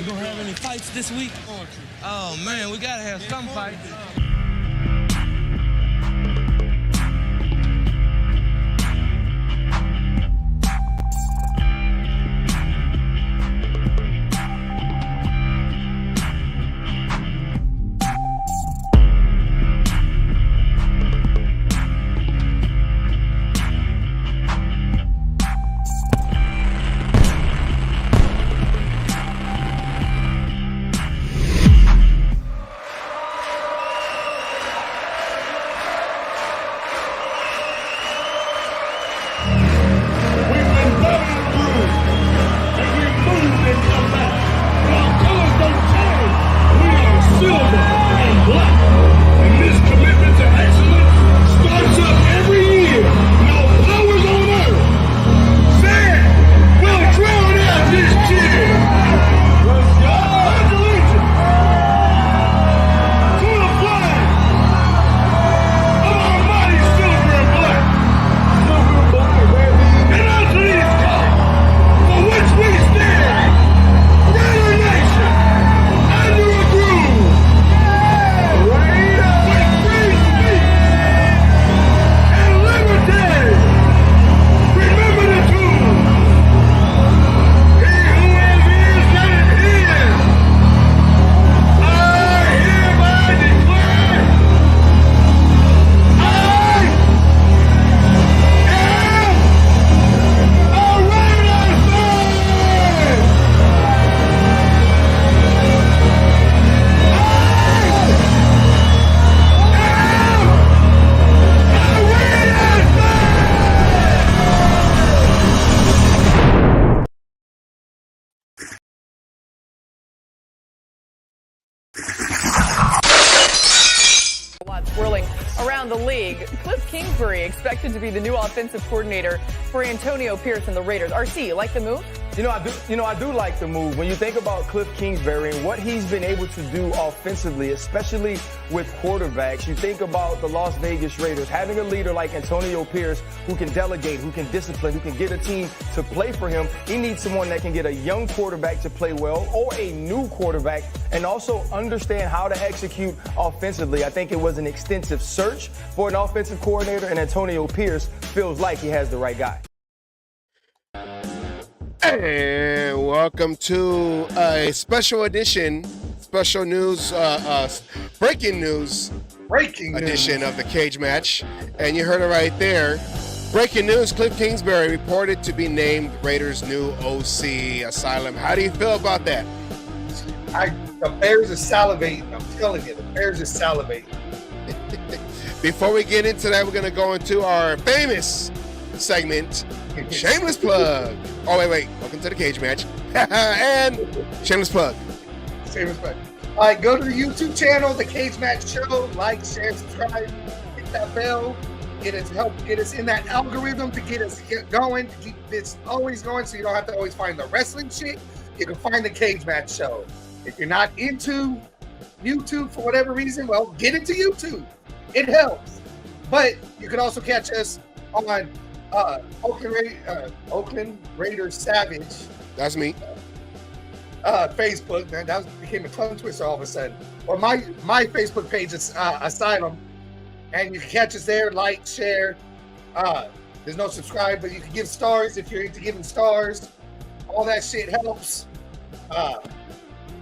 gonna have any fights this week? Oh man, we gotta have some fights. Swirling around the league. Kliff Kingsbury expected to be the new offensive coordinator for Antonio Pierce and the Raiders. RC, you like the move? I do like the move. When you think about Kliff Kingsbury and what he's been able to do offensively, especially with quarterbacks, you think about the Las Vegas Raiders having a leader like Antonio Pierce who can delegate, who can discipline, who can get a team to play for him. He needs someone that can get a young quarterback to play well or a new quarterback and also understand how to execute offensively. I think it was an extensive search for an offensive coordinator, and Antonio Pierce feels like he has the right guy. And welcome to a special edition, special news, breaking news edition of the Cage Match. And you heard it right there. Breaking news, Kliff Kingsbury reported to be named Raiders' new OC Asylum. How do you feel about that? The Bears are salivating. I'm telling you, the Bears are salivating. Before we get into that, we're going to go into our famous segment, Shameless Plug. Oh, wait. Welcome to the Cage Match. And Shameless Plug. Shameless Plug. All right, go to the YouTube channel, The Cage Match Show. Like, share, subscribe, hit that bell. Help get us in that algorithm to get us going, to keep this always going so you don't have to always find the wrestling shit. You can find The Cage Match Show. If you're not into YouTube for whatever reason, well, get into YouTube. It helps. But you can also catch us on Oakland Raiders Savage. That's me. Facebook, man, became a tongue twister all of a sudden. Or my Facebook page is Asylum, and you can catch us there. Like, share. There's no subscribe, but you can give stars if you're into giving stars. All that shit helps. Yeah,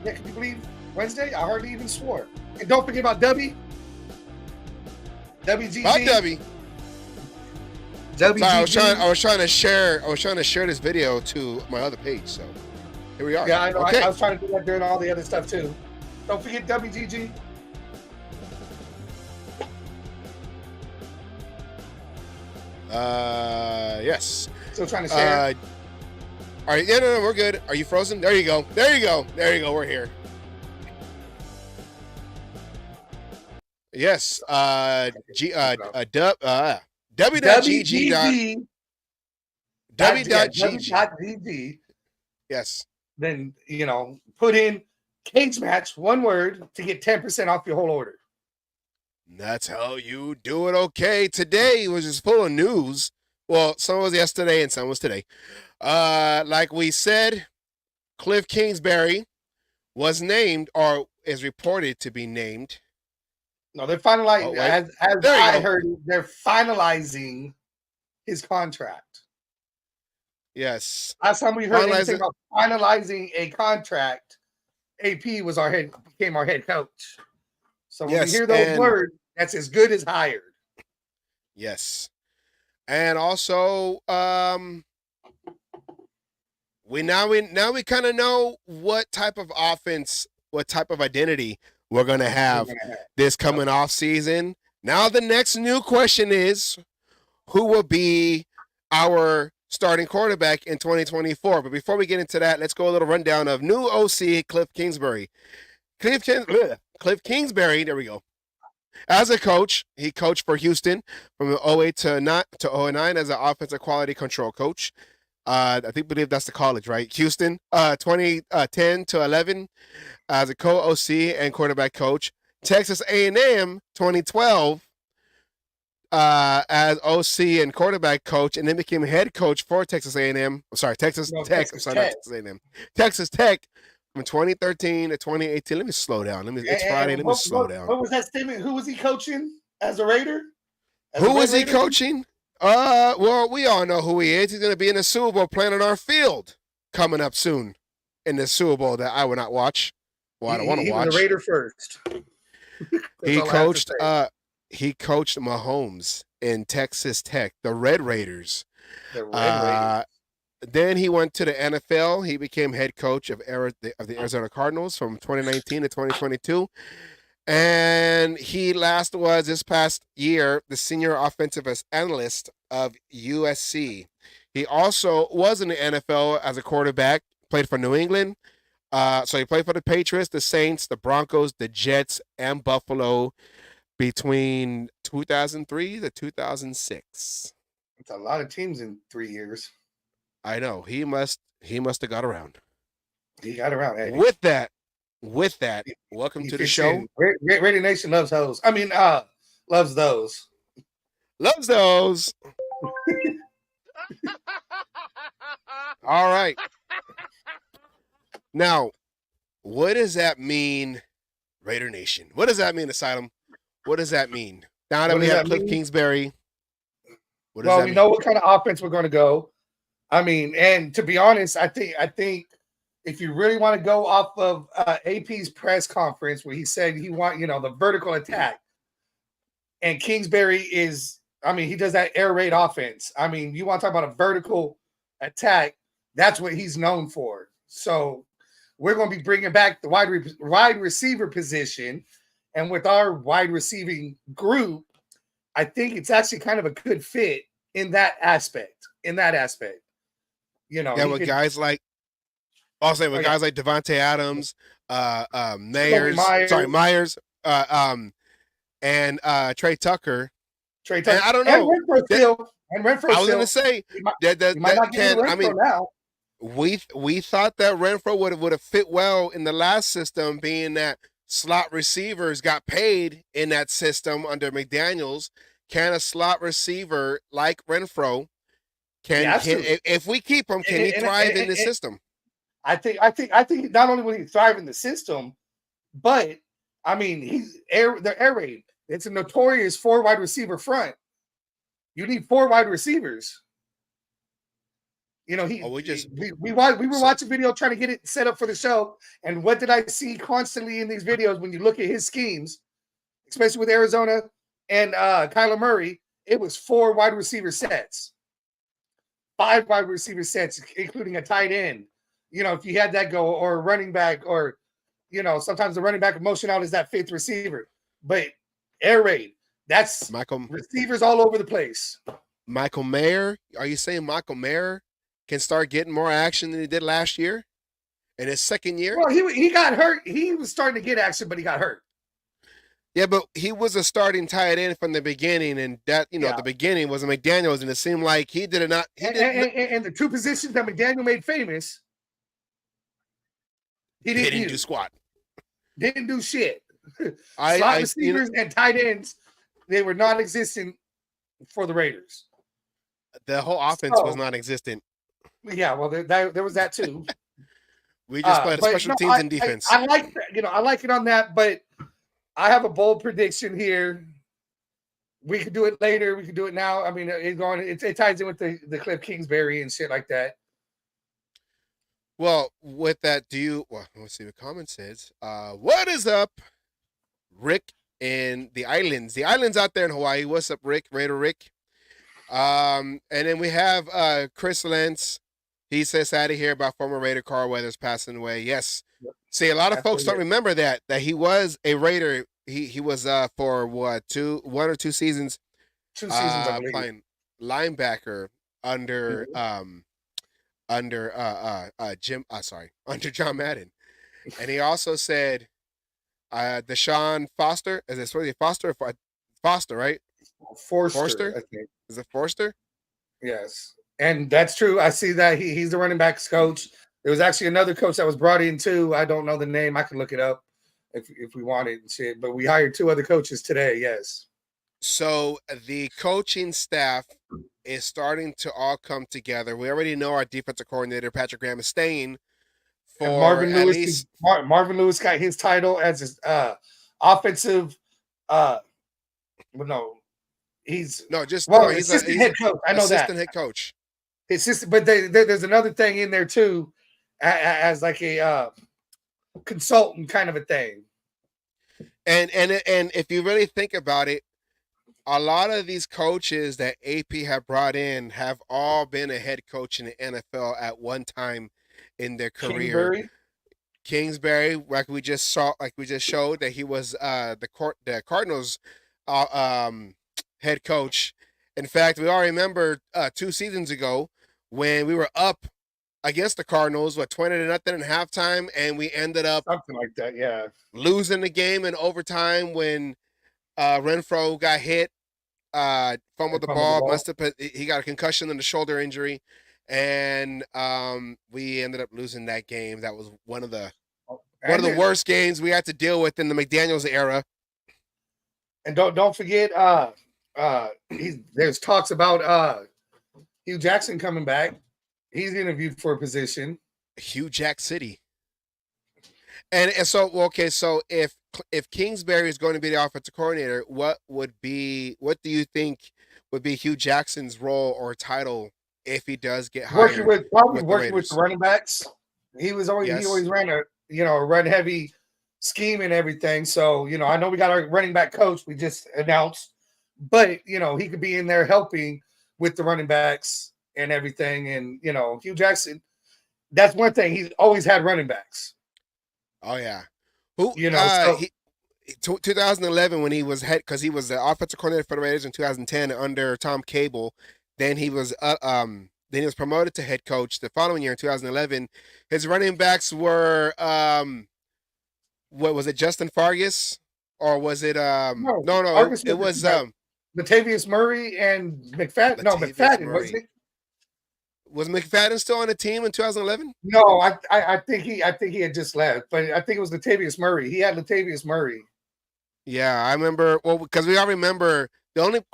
can you believe Wednesday? I hardly even swore. And don't forget about WGG. About W. WGG. Sorry, I was trying to share this video to my other page. So here we are. Yeah, I know. Okay. I was trying to do that during all the other stuff too. Don't forget WGG. Yes. Still trying to share. All right. Yeah, no, we're good. Are you frozen? There you go. There you go. There you go. We're here. Yes. W.GG. W.GG. Yes. Then, put in Cage Match, one word, to get 10% off your whole order. That's how you do it. Okay. Today was just full of news. Well, some was yesterday and some was today. Like we said, Kliff Kingsbury was named or is reported to be named. No, they're finalizing. As I heard, they're finalizing his contract. Yes. Last time we heard anything about finalizing a contract, AP became our head coach. So when we hear those words, that's as good as hired. Yes. And also, we kind of know what type of offense, what type of identity we're gonna have this coming off season. Now the next new question is, who will be our starting quarterback in 2024? But before we get into that, let's go a little rundown of new OC Kliff Kingsbury. Kliff Kingsbury, there we go. As a coach, he coached for Houston from 08 to 09 as an offensive quality control coach. I believe that's the college, right? Houston, 2010 to 11 as a co-OC and quarterback coach. Texas A&M, 2012 as OC and quarterback coach, and then became head coach for Texas A&M. Texas Tech. Texas A&M. Texas Tech from 2013 to 2018. Let me slow down. It's Friday. Let me slow down. What was that statement? Who was he coaching as a Raider? Who was he coaching? Well, we all know who he is. He's going to be in the Super Bowl playing on our field coming up soon in the Super Bowl that I will not watch. Well, I don't want to watch. He was a Raider first. He coached Mahomes in Texas Tech, the Red Raiders. Then he went to the NFL. He became head coach of the Arizona Cardinals from 2019 to 2022. And he was this past year the senior offensive analyst of USC. He also was in the NFL as a quarterback, played for New England. So he played for the Patriots, the Saints, the Broncos, the Jets, and Buffalo between 2003 to 2006. It's a lot of teams in 3 years. I know. He must have got around. He got around. Hey. With that, welcome to the show. Raider Nation loves those. Loves those. Loves those. All right. Now, what does that mean, Raider Nation? What does that mean, Asylum? What does that mean? Now that we have Kliff Kingsbury, we know what kind of offense we're going to go. And to be honest, I think if you really want to go off of AP's press conference where he said he want, the vertical attack, and Kingsbury he does that air raid offense. You want to talk about a vertical attack, that's what he's known for. So we're going to be bringing back the wide receiver position, and with our wide receiving group, I think it's actually kind of a good fit in that aspect. With guys like Devontae Adams, Myers, and Trey Tucker. And I don't know. And Renfro I was going to say we thought that Renfro would have fit well in the last system, being that slot receivers got paid in that system under McDaniels. Can a slot receiver like Renfro if we keep him, can he thrive in the system? I think not only will he thrive in the system, but they're air raid. It's a notorious 4 wide receiver front. You need 4 wide receivers. We were watching video trying to get it set up for the show, and what did I see constantly in these videos when you look at his schemes, especially with Arizona and Kyler Murray? It was 4 wide receiver sets, 5 wide receiver sets, including a tight end. If you had that go, or a running back, or sometimes the running back motion out is that 5th receiver, but air raid, that's receivers all over the place. Michael Mayer, are you saying Michael Mayer can start getting more action than he did last year in his second year? Well, he got hurt. He was starting to get action, but he got hurt. Yeah, but he was a starting tight end from the beginning, and that the beginning was a McDaniels, and it seemed like he did not. And the 2 positions that McDaniel made famous, he didn't do squat. Didn't do shit. Slot receivers and tight ends, they were non-existent for the Raiders. The whole offense was non-existent. Yeah, well, there was that too. We just played a But special no, teams and defense. I like I like it on that, but I have a bold prediction here. We could do it later. We could do it now. I mean, it ties in with the Kliff Kingsbury and shit like that. Well, with that, let's see what comment says. What is up, Rick in the islands? The islands out there in Hawaii. What's up, Rick? Raider Rick. And then we have Chris Lentz. He says sad to hear about former Raider Carl Weathers passing away. Yes. See, a lot of folks don't remember that he was a Raider. He was for what, 1 or 2 seasons. 2 seasons, I believe. Playing linebacker under under John Madden. And he also said Deshaun Foster, is it supposed to be Foster or Foster, right? Forster, I think. Is it Forster? Yes. And that's true. I see that he's the running backs coach. There was actually another coach that was brought in too. I don't know the name. I can look it up if we wanted and shit. But we hired 2 other coaches today, yes. So the coaching staff is starting to all come together. We already know our defensive coordinator, Patrick Graham, is staying for Marvin at Lewis. least... Marvin Lewis got his title as his offensive. He's assistant head coach. I know that assistant head coach. But there's another thing in there too, as like a consultant kind of a thing. And if you really think about it, a lot of these coaches that AP have brought in have all been a head coach in the NFL at one time in their career. Kingsbury, like we just showed that he was the Cardinals head coach. In fact, we all remember 2 seasons ago when we were up against the Cardinals, 20-0 at halftime, and we ended up something like that, yeah, losing the game in overtime when Renfro got hit, fumbled the ball. He got a concussion and a shoulder injury, and we ended up losing that game. That was one of the worst games we had to deal with in the McDaniels era. And don't forget, there's talks about Hugh Jackson coming back. He's interviewed for a position. Hugh Jack City. And so if Kingsbury is going to be the offensive coordinator, what do you think would be Hugh Jackson's role or title if he does get hired? Working with the running backs. He always ran a run heavy scheme and everything. So, I know we got our running back coach we just announced, but he could be in there helping with the running backs and everything. And Hugh Jackson, that's one thing. He's always had running backs. Oh yeah. Who 2011 when he was because he was the offensive coordinator for the Raiders in 2010 under Tom Cable. Then he was promoted to head coach the following year in 2011. His running backs were what was it, Justin Fargas, or was it no, it was Latavius Murray and McFadden. No, McFadden, wasn't it? Was McFadden still on the team in 2011? No, I think he had just left, but I think it was Latavius Murray. He had Latavius Murray. Yeah, I remember. Well, because we all remember the only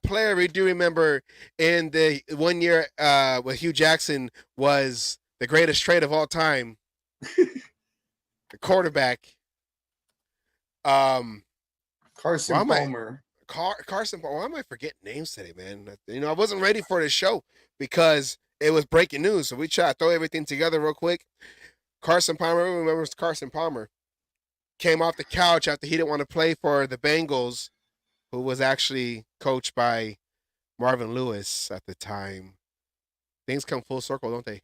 player we do remember in the 1 year with Hugh Jackson was the greatest trade of all time, the quarterback. Carson Palmer. Carson Palmer. Why am I forgetting names today, man? I wasn't ready for the show because it was breaking news. So we try to throw everything together real quick. Carson Palmer, everyone remembers Carson Palmer, came off the couch after he didn't want to play for the Bengals, who was actually coached by Marvin Lewis at the time. Things come full circle, don't they?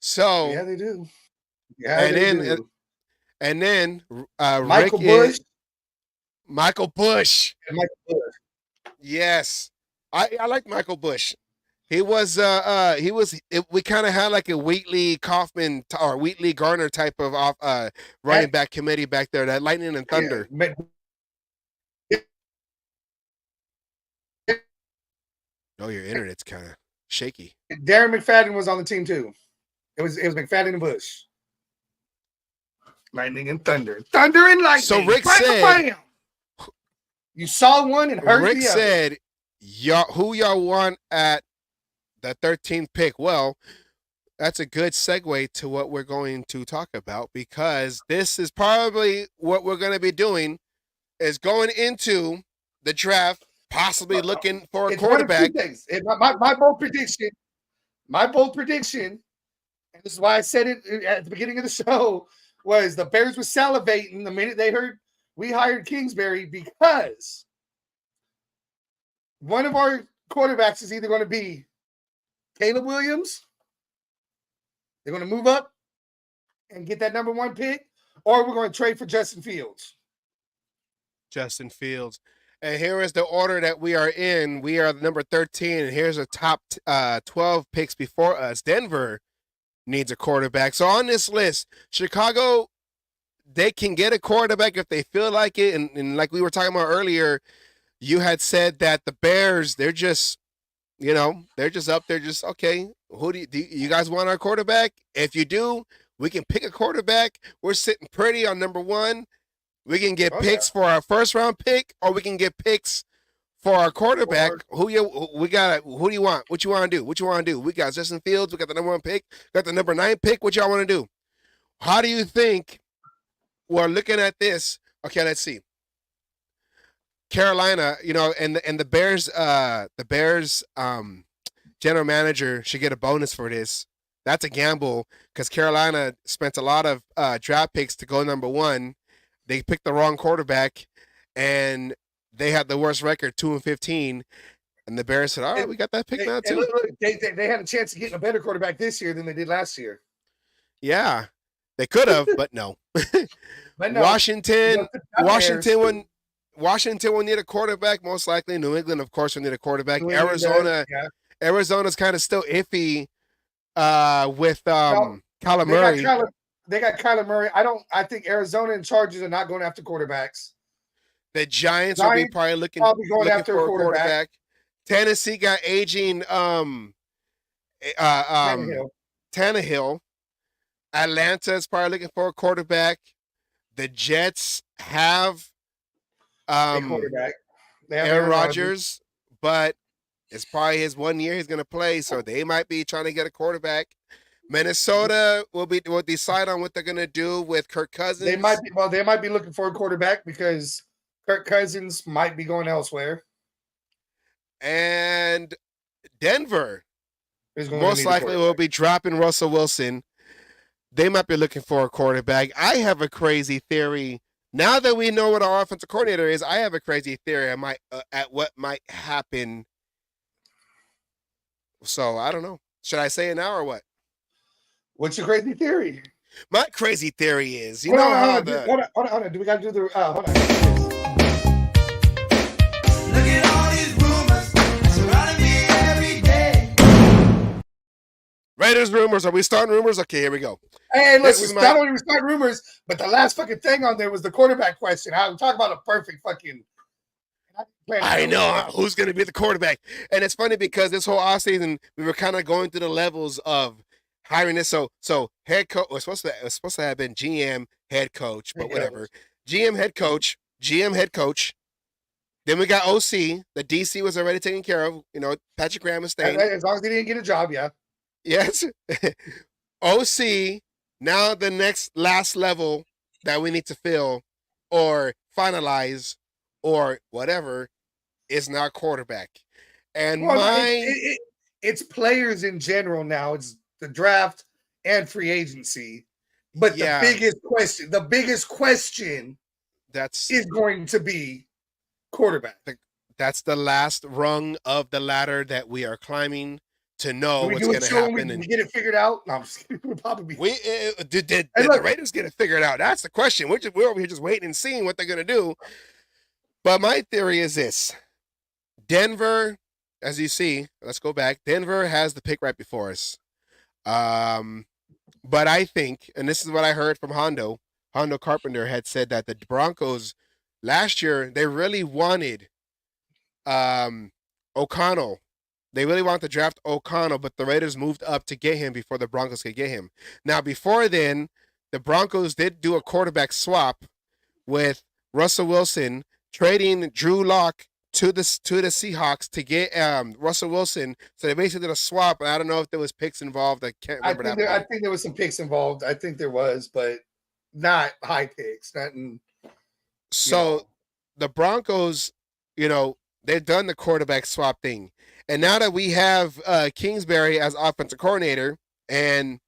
So yeah, they do. Yeah, and then Michael Bush. Michael Bush. Michael Bush. Yes, I like Michael Bush. We kind of had like a Wheatley Kaufman or Wheatley Garner type of running back committee back there. That Lightning and Thunder. Yeah. Oh, your internet's kind of shaky. Darren McFadden was on the team too. It was McFadden and Bush. Lightning and Thunder. Thunder and Lightning. So Rick said, you saw one and heard Rick the other. said, who y'all want at the 13th pick? Well, That's a good segue to what we're going to talk about, because this is probably what we're going to be doing, is going into the draft, possibly looking for a quarterback. One of two things. My bold prediction, and this is why I said it at the beginning of the show, was the Bears were salivating the minute they heard we hired Kingsbury, because one of our quarterbacks is either going to be Caleb Williams. They're going to move up and get that number 1 pick, or we're going to trade for Justin Fields. Justin Fields. And here is the order that we are in. We are number 13, and here's the top 12 picks before us. Denver needs a quarterback. So on this list, Chicago, they can get a quarterback if they feel like it. And like we were talking about earlier, you had said that the Bears, they're just, they're just up there, just, okay, who do you guys want our quarterback? If you do, we can pick a quarterback. We're sitting pretty on number 1. We can get picks for our first round pick, or we can get picks for our quarterback. Who do you want? What you want to do? What you want to do? We got Justin Fields. We got the number 1 pick. Got the number 9 pick. What y'all want to do? How do you think we're looking at this? Okay, let's see. Carolina, and the Bears, general manager should get a bonus for this. That's a gamble, because Carolina spent a lot of draft picks to go number 1. They picked the wrong quarterback, and they had the worst record, 2-15. And the Bears said, "All right, we got that pick now too." Look, they had a chance of getting a better quarterback this year than they did last year. Yeah, they could have, but no. But no. Washington will need a quarterback, most likely. New England, of course, will need a quarterback. Arizona's kind of still iffy with Kyler Murray. They got Kyler Murray. I think Arizona and Chargers are not going after quarterbacks. The Giants will be probably looking after for a quarterback. Tennessee got aging Tannehill. Atlanta is probably looking for a quarterback. The Jets have quarterback. Aaron Rodgers, but it's probably his 1 year he's going to play, so they might be trying to get a quarterback. Minnesota will decide on what they're going to do with Kirk Cousins. They might be looking for a quarterback because Kirk Cousins might be going elsewhere. And Denver most likely will be dropping Russell Wilson. They might be looking for a quarterback. I have a crazy theory. Now that we know what our offensive coordinator is, I have a crazy theory at what might happen. So I don't know. Should I say it now or what? What's your crazy theory? My crazy theory is, hold on. Do we got to do the hold on. Look at all these rumors surrounding me every day. Raiders rumors. Are we starting rumors? Okay, here we go. Hey, look, not only we start rumors, but the last fucking thing on there was the quarterback question. I'm talking about a perfect fucking. I know who's going to be the quarterback, and it's funny because this whole offseason we were kind of going through the levels of hiring this. So head coach was supposed to have been GM head coach, but whatever. GM head coach. Then we got OC. The DC was already taken care of. Patrick Graham is staying. As long as he didn't get a job, yeah. Yes. OC. Now the last level that we need to fill or finalize or whatever is now quarterback. And it's players in general now. It's the draft and free agency. But the biggest question is going to be quarterback. That's the last rung of the ladder that we are climbing to know what's going to happen. We get it figured out. No, I'm just kidding. We'll probably be. Did the Raiders get it figured out? That's the question. We're over here just waiting and seeing what they're going to do. But my theory is this. Denver, as you see, let's go back. Denver has the pick right before us. But I think, and this is what I heard from Hondo Carpenter had said that the Broncos last year, they really wanted O'Connell. They really wanted to draft O'Connell, but the Raiders moved up to get him before the Broncos could get him. Now, before then, the Broncos did do a quarterback swap with Russell Wilson, trading Drew Lock to the Seahawks to get Russell Wilson. So they basically did a swap. And I don't know if there was picks involved. I can't remember that. I think there was some picks involved. I think there was, but not high picks. So the Broncos, they've done the quarterback swap thing. And now that we have Kingsbury as offensive coordinator, and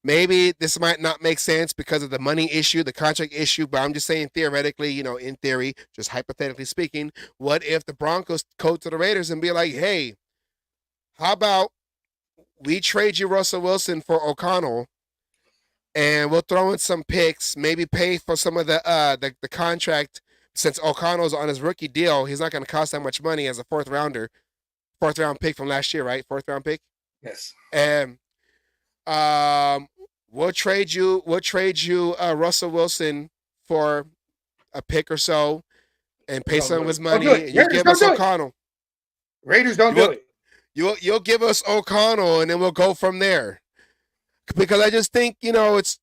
maybe this might not make sense because of the money issue, the contract issue, but I'm just saying theoretically, in theory, just hypothetically speaking, what if the Broncos go to the Raiders and be like, hey, how about we trade you Russell Wilson for O'Connell, and we'll throw in some picks, maybe pay for some of the contract, since O'Connell's on his rookie deal. He's not going to cost that much money as a fourth round pick from last year, right? Fourth round pick. Yes. And we'll trade you Russell Wilson for a pick or so, and pay some of his money. And you give us O'Connell. Raiders don't do it. You'll give us O'Connell, and then we'll go from there. Because I just think, it's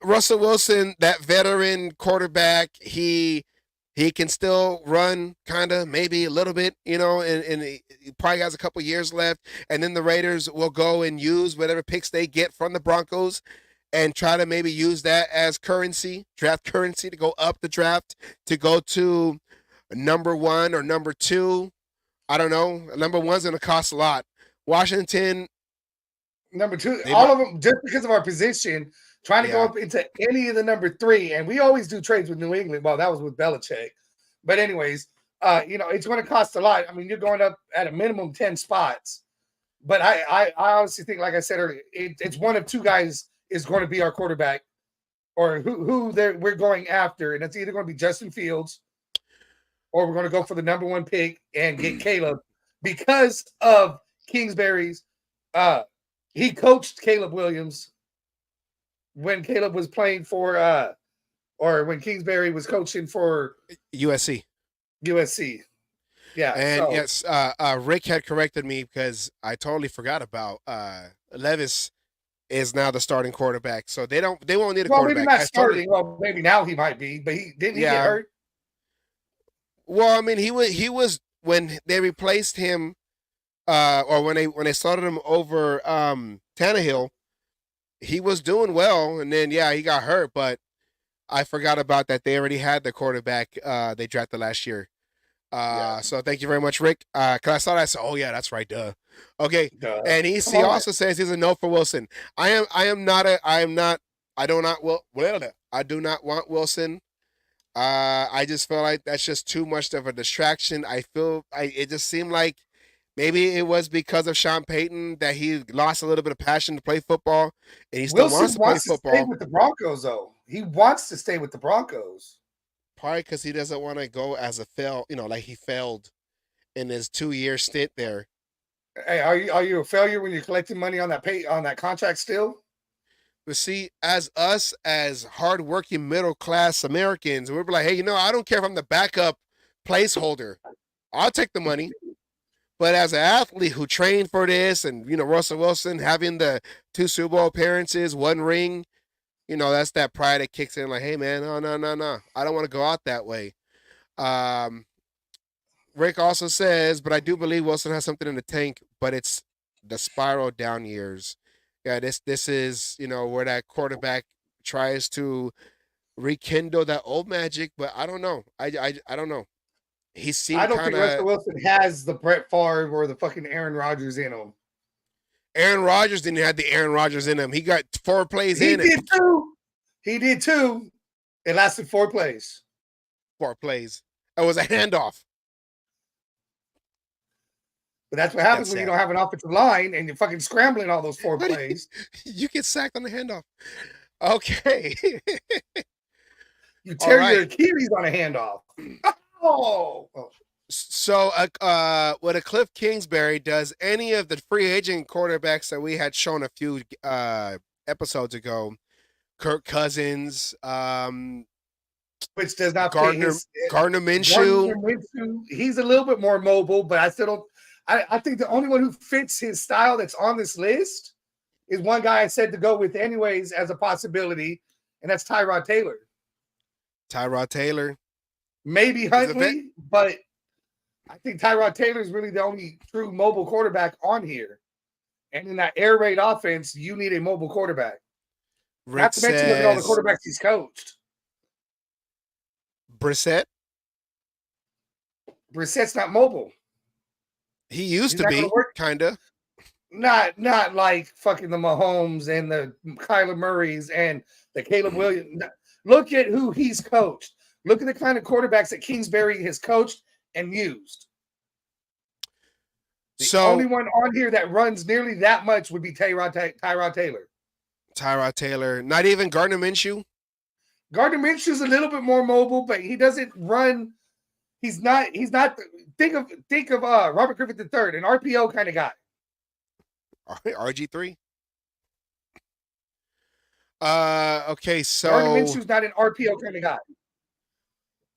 Russell Wilson, that veteran quarterback. He can still run, kind of, maybe a little bit, and he probably has a couple years left. And then the Raiders will go and use whatever picks they get from the Broncos and try to maybe use that as draft currency to go up the draft, to go to number 1 or number 2. I don't know. Number 1's going to cost a lot. Washington. Number 2, all of them, just because of our position, trying to go up into any of the number 3. And we always do trades with New England. Well, that was with Belichick. But anyways, it's going to cost a lot. I mean, you're going up at a minimum 10 spots. But I honestly think, like I said earlier, it's one of 2 guys is going to be our quarterback, or who we're going after. And it's either going to be Justin Fields, or we're going to go for the number 1 pick and get Caleb, because of Kingsbury's he coached Caleb Williams when Caleb was playing for or when Kingsbury was coaching for USC. Yeah. And yes, Rick had corrected me because I totally forgot about Levis is now the starting quarterback. So they won't need a quarterback. Maybe not starting. Well, maybe now he might be, but he didn't get hurt. Well, I mean, he was when they replaced him, or when they started him over Tannehill, he was doing well, and then he got hurt. But I forgot about that. They already had the quarterback they drafted last year. So thank you very much, Rick. Cause I saw that, I said, oh yeah, that's right. Duh. Okay. Duh. And he also says he's a no for Wilson. I do not want Wilson. I just feel like that's just too much of a distraction. It just seemed like maybe it was because of Sean Payton that he lost a little bit of passion to play football, and he still wants to play football. Stay with the Broncos, though. He wants to stay with the Broncos. Probably because he doesn't want to go as a like he failed in his 2-year stint there. Hey, are you a failure when you're collecting money on that contract still? But see, as hardworking middle class Americans, we're like, hey, I don't care if I'm the backup placeholder. I'll take the money. But as an athlete who trained for this, and Russell Wilson having the 2 Super Bowl appearances, 1 ring, that's that pride that kicks in. Like, hey man, no, I don't want to go out that way. Rick also says, but I do believe Wilson has something in the tank, but it's the spiral down years. Yeah, this is where that quarterback tries to rekindle that old magic, but I don't know. I don't know. He seemed. I don't think Russell Wilson has the Brett Favre or the fucking Aaron Rodgers in him. Aaron Rodgers didn't have the Aaron Rodgers in him. He got 4 plays in it. He did too. It lasted 4 plays. 4 plays. It was a handoff. But that's what happens when you don't have an offensive line and you're fucking scrambling all those 4 plays. You get sacked on the handoff. Okay. You tear your Achilles on a handoff. Oh. So, what a Kliff Kingsbury does any of the free agent quarterbacks that we had shown a few episodes ago, Kirk Cousins, which does not Gardner Minshew. He's a little bit more mobile, but I still don't. I think the only one who fits his style that's on this list is one guy I said to go with anyways as a possibility, and that's Tyrod Taylor. Tyrod Taylor. Maybe Huntley, but I think Tyrod Taylor is really the only true mobile quarterback on here. And in that air raid offense, you need a mobile quarterback. Rick Not to mention, look at all the says quarterbacks he's coached. Brissett. Brissett's not mobile. He used He's to not be, gonna work. kind of. Not like fucking the Mahomes and the Kyler Murrays and the Caleb Williams. Look at who he's coached. Look at the kind of quarterbacks that Kingsbury has coached and used. The only one on here that runs nearly that much would be Tyrod Taylor. Tyrod Taylor. Not even Gardner Minshew? Gardner Minshew's a little bit more mobile, but he doesn't run. He's not. Think of Robert Griffin III, an RPO kind of guy. RG3? Okay, so Gardner Minshew's not an RPO kind of guy.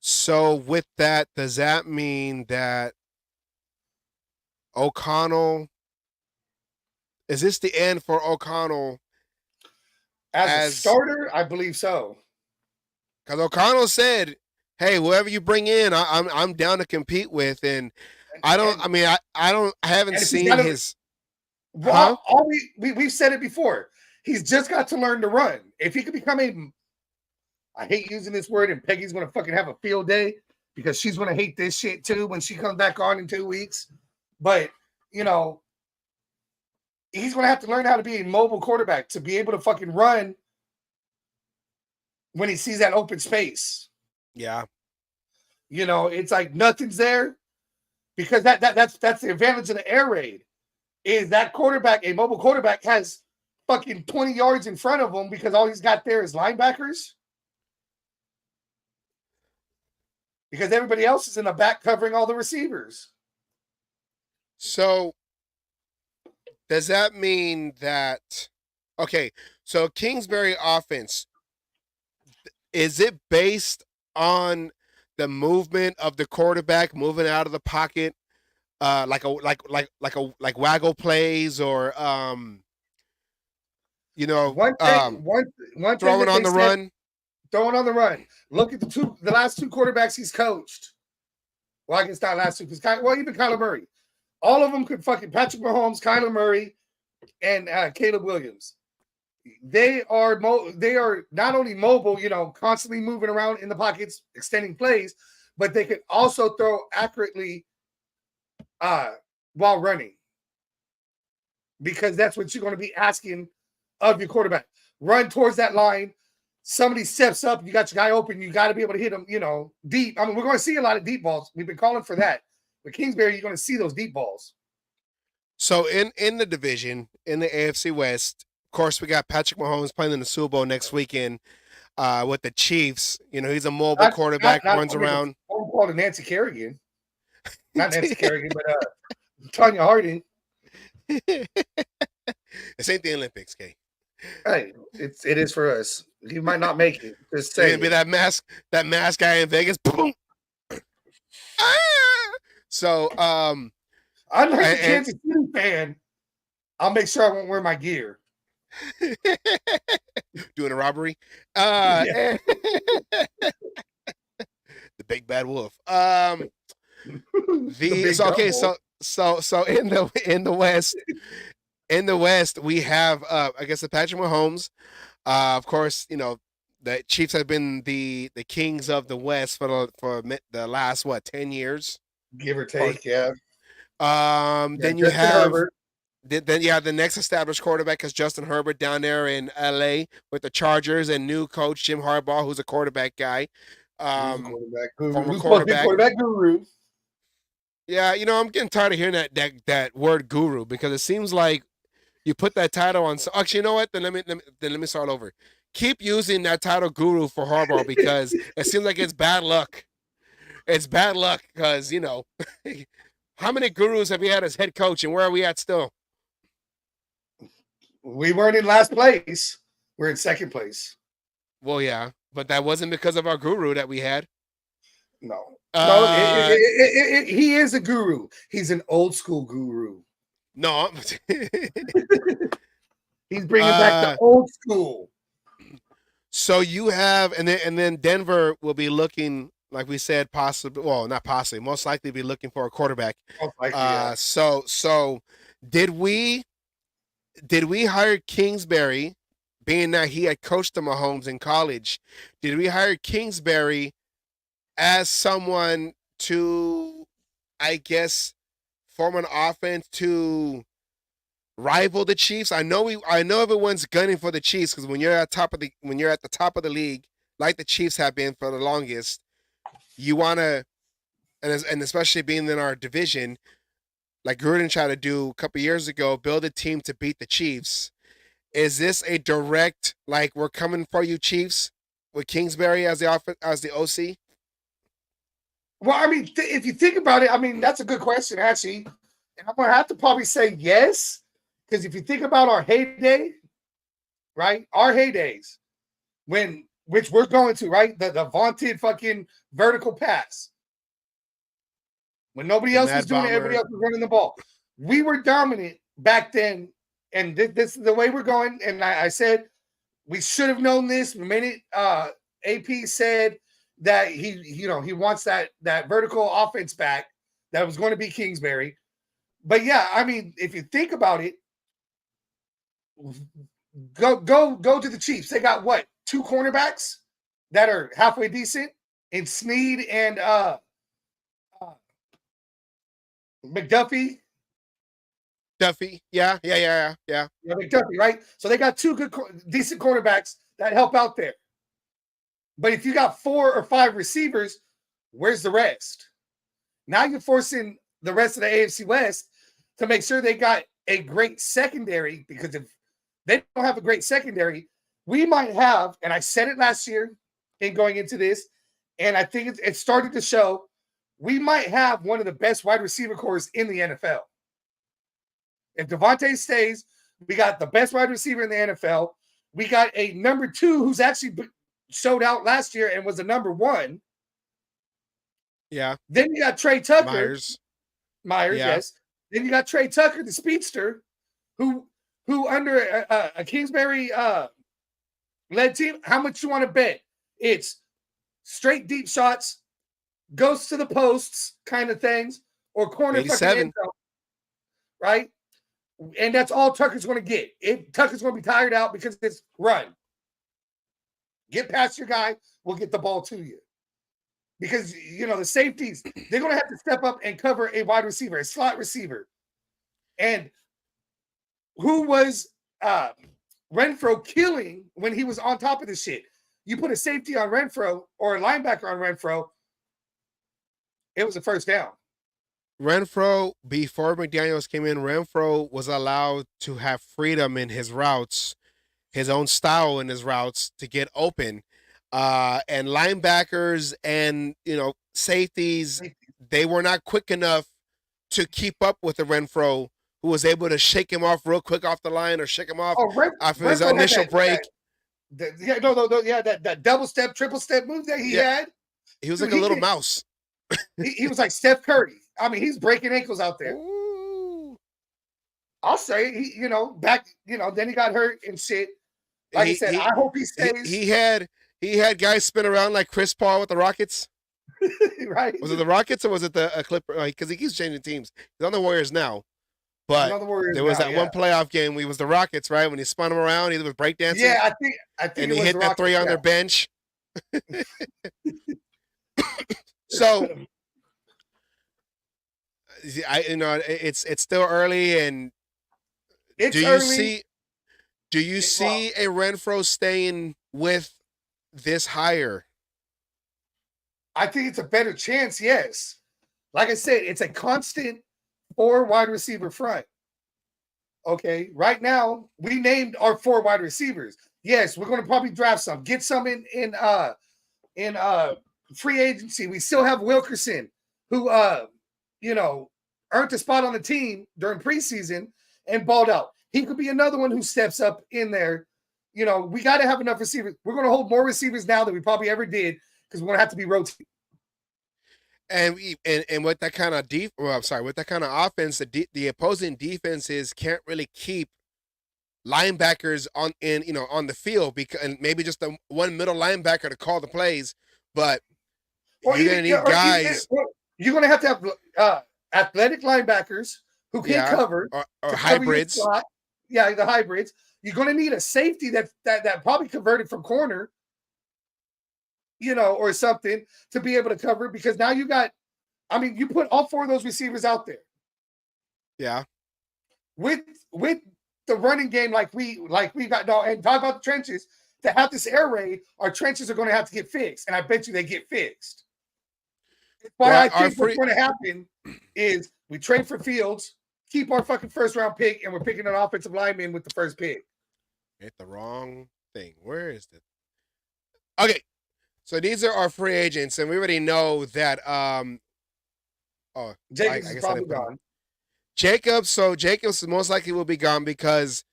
So with that, does that mean that O'Connell, is this the end for O'Connell As a starter? I believe so. Because O'Connell said, "Hey, whoever you bring in, I'm down to compete with." And I haven't seen his. Well, we've said it before. He's just got to learn to run. If he could become I hate using this word, and Peggy's going to fucking have a field day because she's going to hate this shit too when she comes back on in 2 weeks. But, he's going to have to learn how to be a mobile quarterback to be able to fucking run when he sees that open space. Yeah. It's like nothing's there because that's the advantage of the air raid is that quarterback, a mobile quarterback, has fucking 20 yards in front of him because all he's got there is linebackers. Because everybody else is in the back covering all the receivers. So does that mean that, okay, so Kingsbury offense, is it based on the movement of the quarterback moving out of the pocket, like waggle plays or one thing throwing on the run? Throwing on the run. Look at the last two quarterbacks he's coached. Well, I guess not last two, because even Kyler Murray. All of them could fucking Patrick Mahomes, Kyler Murray, and Caleb Williams. They are not only mobile, constantly moving around in the pockets, extending plays, but they can also throw accurately while running. Because that's what you're going to be asking of your quarterback. Run towards that line. Somebody steps up, you got your guy open, you got to be able to hit him, deep. I mean, we're going to see a lot of deep balls. We've been calling for that. With Kingsbury, you're going to see those deep balls. So in the division, in the AFC West, of course, we got Patrick Mahomes playing in the Super Bowl next weekend with the Chiefs. He's a mobile quarterback, runs around. I'm calling Nancy Kerrigan. Not Nancy Kerrigan, but Tanya Harding. This ain't the Olympics, Kay. Hey, it is for us. He might not make it. Just It's say gonna be that mask guy in Vegas. Boom. So unlike a Kansas City fan, I'll make sure I won't wear my gear. Doing a robbery. Yeah. The big bad wolf. The big Okay, dumb wolf. so in the West, we have I guess the Patrick Mahomes. Of course, the Chiefs have been the kings of the West for the last 10 years, give or take. Yeah. Then you have the next established quarterback is Justin Herbert down there in LA with the Chargers, and new coach Jim Harbaugh, who's a quarterback guy. Former quarterback guru. Yeah, I'm getting tired of hearing that word guru, because it seems like you put that title on. Actually, you know what? Then let me start over. Keep using that title guru for Harbaugh, because it seems like it's bad luck. It's bad luck because, how many gurus have you had as head coach, and where are we at still? We weren't in last place. We're in second place. Well, yeah, but that wasn't because of our guru that we had. No. He is a guru. He's an old school guru. No. He's bringing back the old school. So you have, and then Denver will be looking like we said, possibly, well, not possibly, most likely be looking for a quarterback. Most likely, yeah. So did we hire Kingsbury, being that he had coached the Mahomes in college? Did we hire Kingsbury as someone to, I guess, form an offense to rival the Chiefs? I know everyone's gunning for the Chiefs because when you're at the top of the league, like the Chiefs have been for the longest, you want to, and especially being in our division, like Gruden tried to do a couple years ago, build a team to beat the Chiefs. Is this a direct, like, we're coming for you, Chiefs, with Kingsbury as the OC? Well, I mean, if you think about it, I mean, that's a good question, actually. And I'm going to have to probably say yes, because if you think about our heyday, right? Our heydays, which we're going to, right? The vaunted fucking vertical pass. When nobody else was doing it, everybody else was running the ball. We were dominant back then, and this is the way we're going. And I said we should have known this the minute AP said that he wants that vertical offense back. That was going to be Kingsbury. But yeah, I mean, if you think about it, go to the Chiefs. They got what, 2 cornerbacks that are halfway decent in Snead and McDuffie. Yeah. McDuffie, right? So they got 2 good, decent cornerbacks that help out there. But if you got 4 or 5 receivers, where's the rest? Now you're forcing the rest of the AFC West to make sure they got a great secondary, because if they don't have a great secondary, we might have, and I said it last year in going into this, and I think it started to show, we might have one of the best wide receiver corps in the NFL. If Devontae stays, we got the best wide receiver in the NFL. We got a number 2 who's actually showed out last year and was a number 1. Yeah. Then you got Trey Tucker. Yeah. Myers, yes. Then you got Trey Tucker, the speedster, who under a Kingsbury led team, how much you want to bet? It's straight deep shots, goes to the posts kind of things, or corner 87. fucking end zone, right? And that's all Tucker's going to get. Tucker's going to be tired out because it's run. Get past your guy, we'll get the ball to you. Because, the safeties, they're going to have to step up and cover a wide receiver, a slot receiver. And who was Renfro killing when he was on top of this shit? You put a safety on Renfro or a linebacker on Renfro, it was a first down. Renfro, before McDaniels came in, Renfro was allowed to have freedom in his routes, his own style in his routes to get open. And linebackers and, safeties, they were not quick enough to keep up with the Renfro, who was able to shake him off real quick off the line or shake him off after his initial break. That double step, triple step move that he had. He was like a little mouse. He was like Steph Curry. I mean, he's breaking ankles out there. Ooh. I'll say, then he got hurt and shit. Like I said, I hope he stays. He had guys spin around like Chris Paul with the Rockets. Right. Was it the Rockets or was it the Clipper? Because he keeps changing teams. He's on the Warriors now. But there was that one playoff game where it was the Rockets, right? When he spun them around, either was breakdancing. Yeah, I think and he hit that 3 on their bench. So it's still early, and do you see a Renfro staying with this hire? I think it's a better chance, yes. Like I said, it's a constant 4 wide receiver front. Okay, right now we named our 4 wide receivers. Yes, we're going to probably draft some, get some in free agency. We still have Wilkerson, who earned a spot on the team during preseason and balled out. He could be another one who steps up in there. We got to have enough receivers. We're going to hold more receivers now than we probably ever did because we're going to have to be rotating. And with that kind of with that kind of offense, the opposing defenses can't really keep linebackers on the field, because, and maybe just the one middle linebacker to call the plays. But Or You're even, gonna need guys. you're going to have athletic linebackers who can cover or to cover your hybrids. slot. Yeah, the hybrids. You're going to need a safety that probably converted from corner, or something to be able to cover, because now you got, you put all four of those receivers out there. Yeah. With the running game like we got now, and talk about the trenches, to have this air raid, our trenches are going to have to get fixed, and I bet you they get fixed. That's why I think what's going to happen is we trade for Fields, keep our fucking first round pick, and we're picking an offensive lineman with the first pick. Hit the wrong thing. Where is it? Okay. So these are our free agents, and we already know that Jacobs is probably gone. Jacobs most likely will be gone because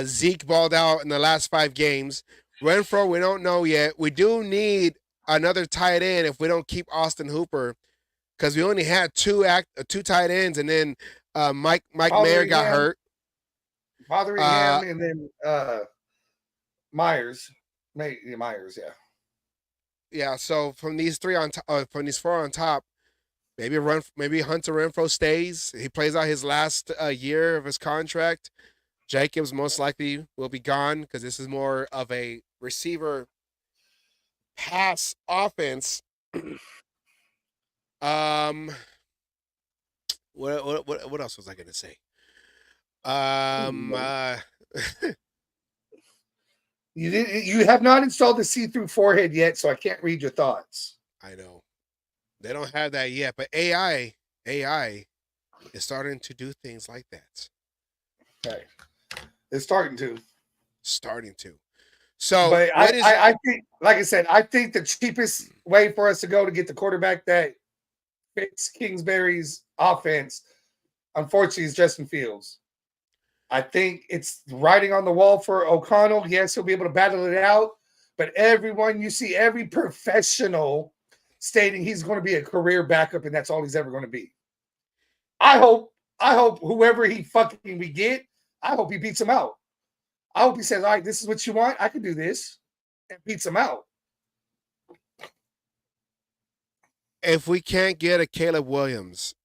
Zeke balled out in the last 5 games. Renfro, we don't know yet. We do need another tight end if we don't keep Austin Hooper, because we only had two tight ends, and then Mike Mayer got hurt. Fotheringham and then Myers. Myers, yeah. Yeah, so from these 4 on top, maybe Hunter Renfro stays. He plays out his last year of his contract. Jacobs most likely will be gone because this is more of a receiver pass offense. What else was I going to say? You have not installed the see-through forehead yet, so I can't read your thoughts. I know. They don't have that yet, but AI is starting to do things like that. Okay. It's starting to. So, but I think, like I said, I think the cheapest way for us to go to get the quarterback that fits Kingsbury's offense, unfortunately, is Justin Fields. I think it's writing on the wall for O'Connell. Yes, he'll be able to battle it out, but every professional stating he's going to be a career backup, and that's all he's ever going to be. I hope whoever we get, I hope he beats him out. I hope he says, all right, this is what you want. I can do this, and beats him out. If we can't get a Caleb Williams,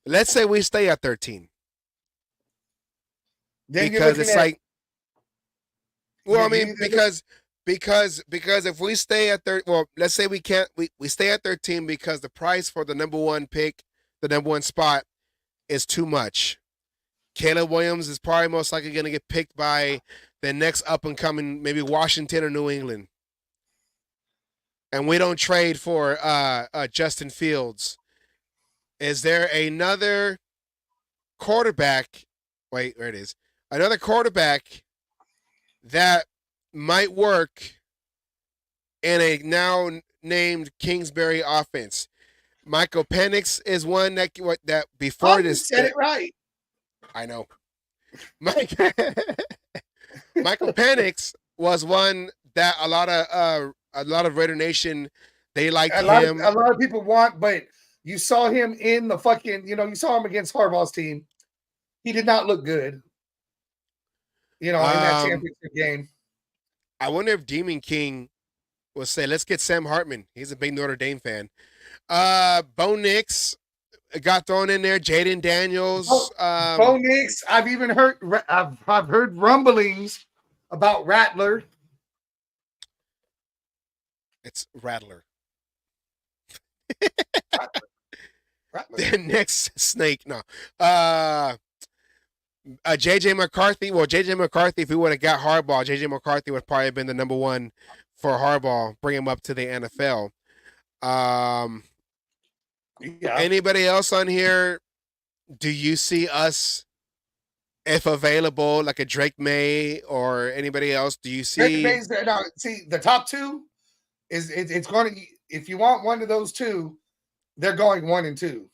let's say we stay at 13. Then because it's like, well, I mean, because if we stay at 13, well, let's say we stay at 13 because the price for the number 1 pick, the number 1 spot, is too much. Caleb Williams is probably most likely going to get picked by the next up and coming, maybe Washington or New England. And we don't trade for Justin Fields. Is there another quarterback? Wait, there it is. Another quarterback that might work in a now named Kingsbury offense. Michael Penix is one that before this said it right. I know. Michael Penix was one that a lot of Raider Nation, they liked him. A lot of people want, but you saw him in the fucking, you saw him against Harbaugh's team. He did not look good. In that championship game. I wonder if Demon King will say, let's get Sam Hartman. He's a big Notre Dame fan. Bo Nix got thrown in there. Jaden Daniels. Bo Nix. I've even heard rumblings about Rattler. It's Rattler. Rattler. The next snake. No. JJ McCarthy. Well, JJ McCarthy, if we would have got Harbaugh, JJ McCarthy would probably have been the number 1 for Harbaugh, bring him up to the NFL. Anybody else on here? Do you see us, if available, like a Drake May or anybody else? Do you see? Drake May's the top 2 it's going to. If you want one of those 2, they're going 1 and 2.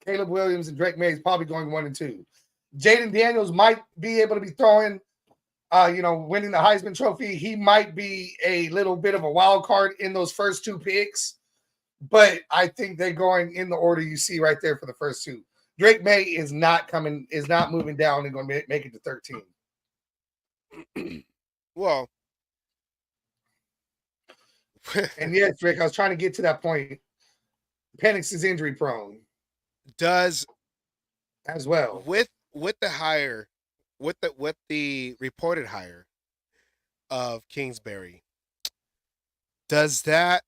Caleb Williams and Drake May is probably going 1 and 2. Jaden Daniels might be able to be throwing, winning the Heisman Trophy. He might be a little bit of a wild card in those first 2 picks, but I think they're going in the order you see right there for the first 2. Drake May is not moving down and going to make it to 13. Well, And yes, Rick, I was trying to get to that point. Penix is injury prone Does as well. with the hire, with the reported hire of Kingsbury, does that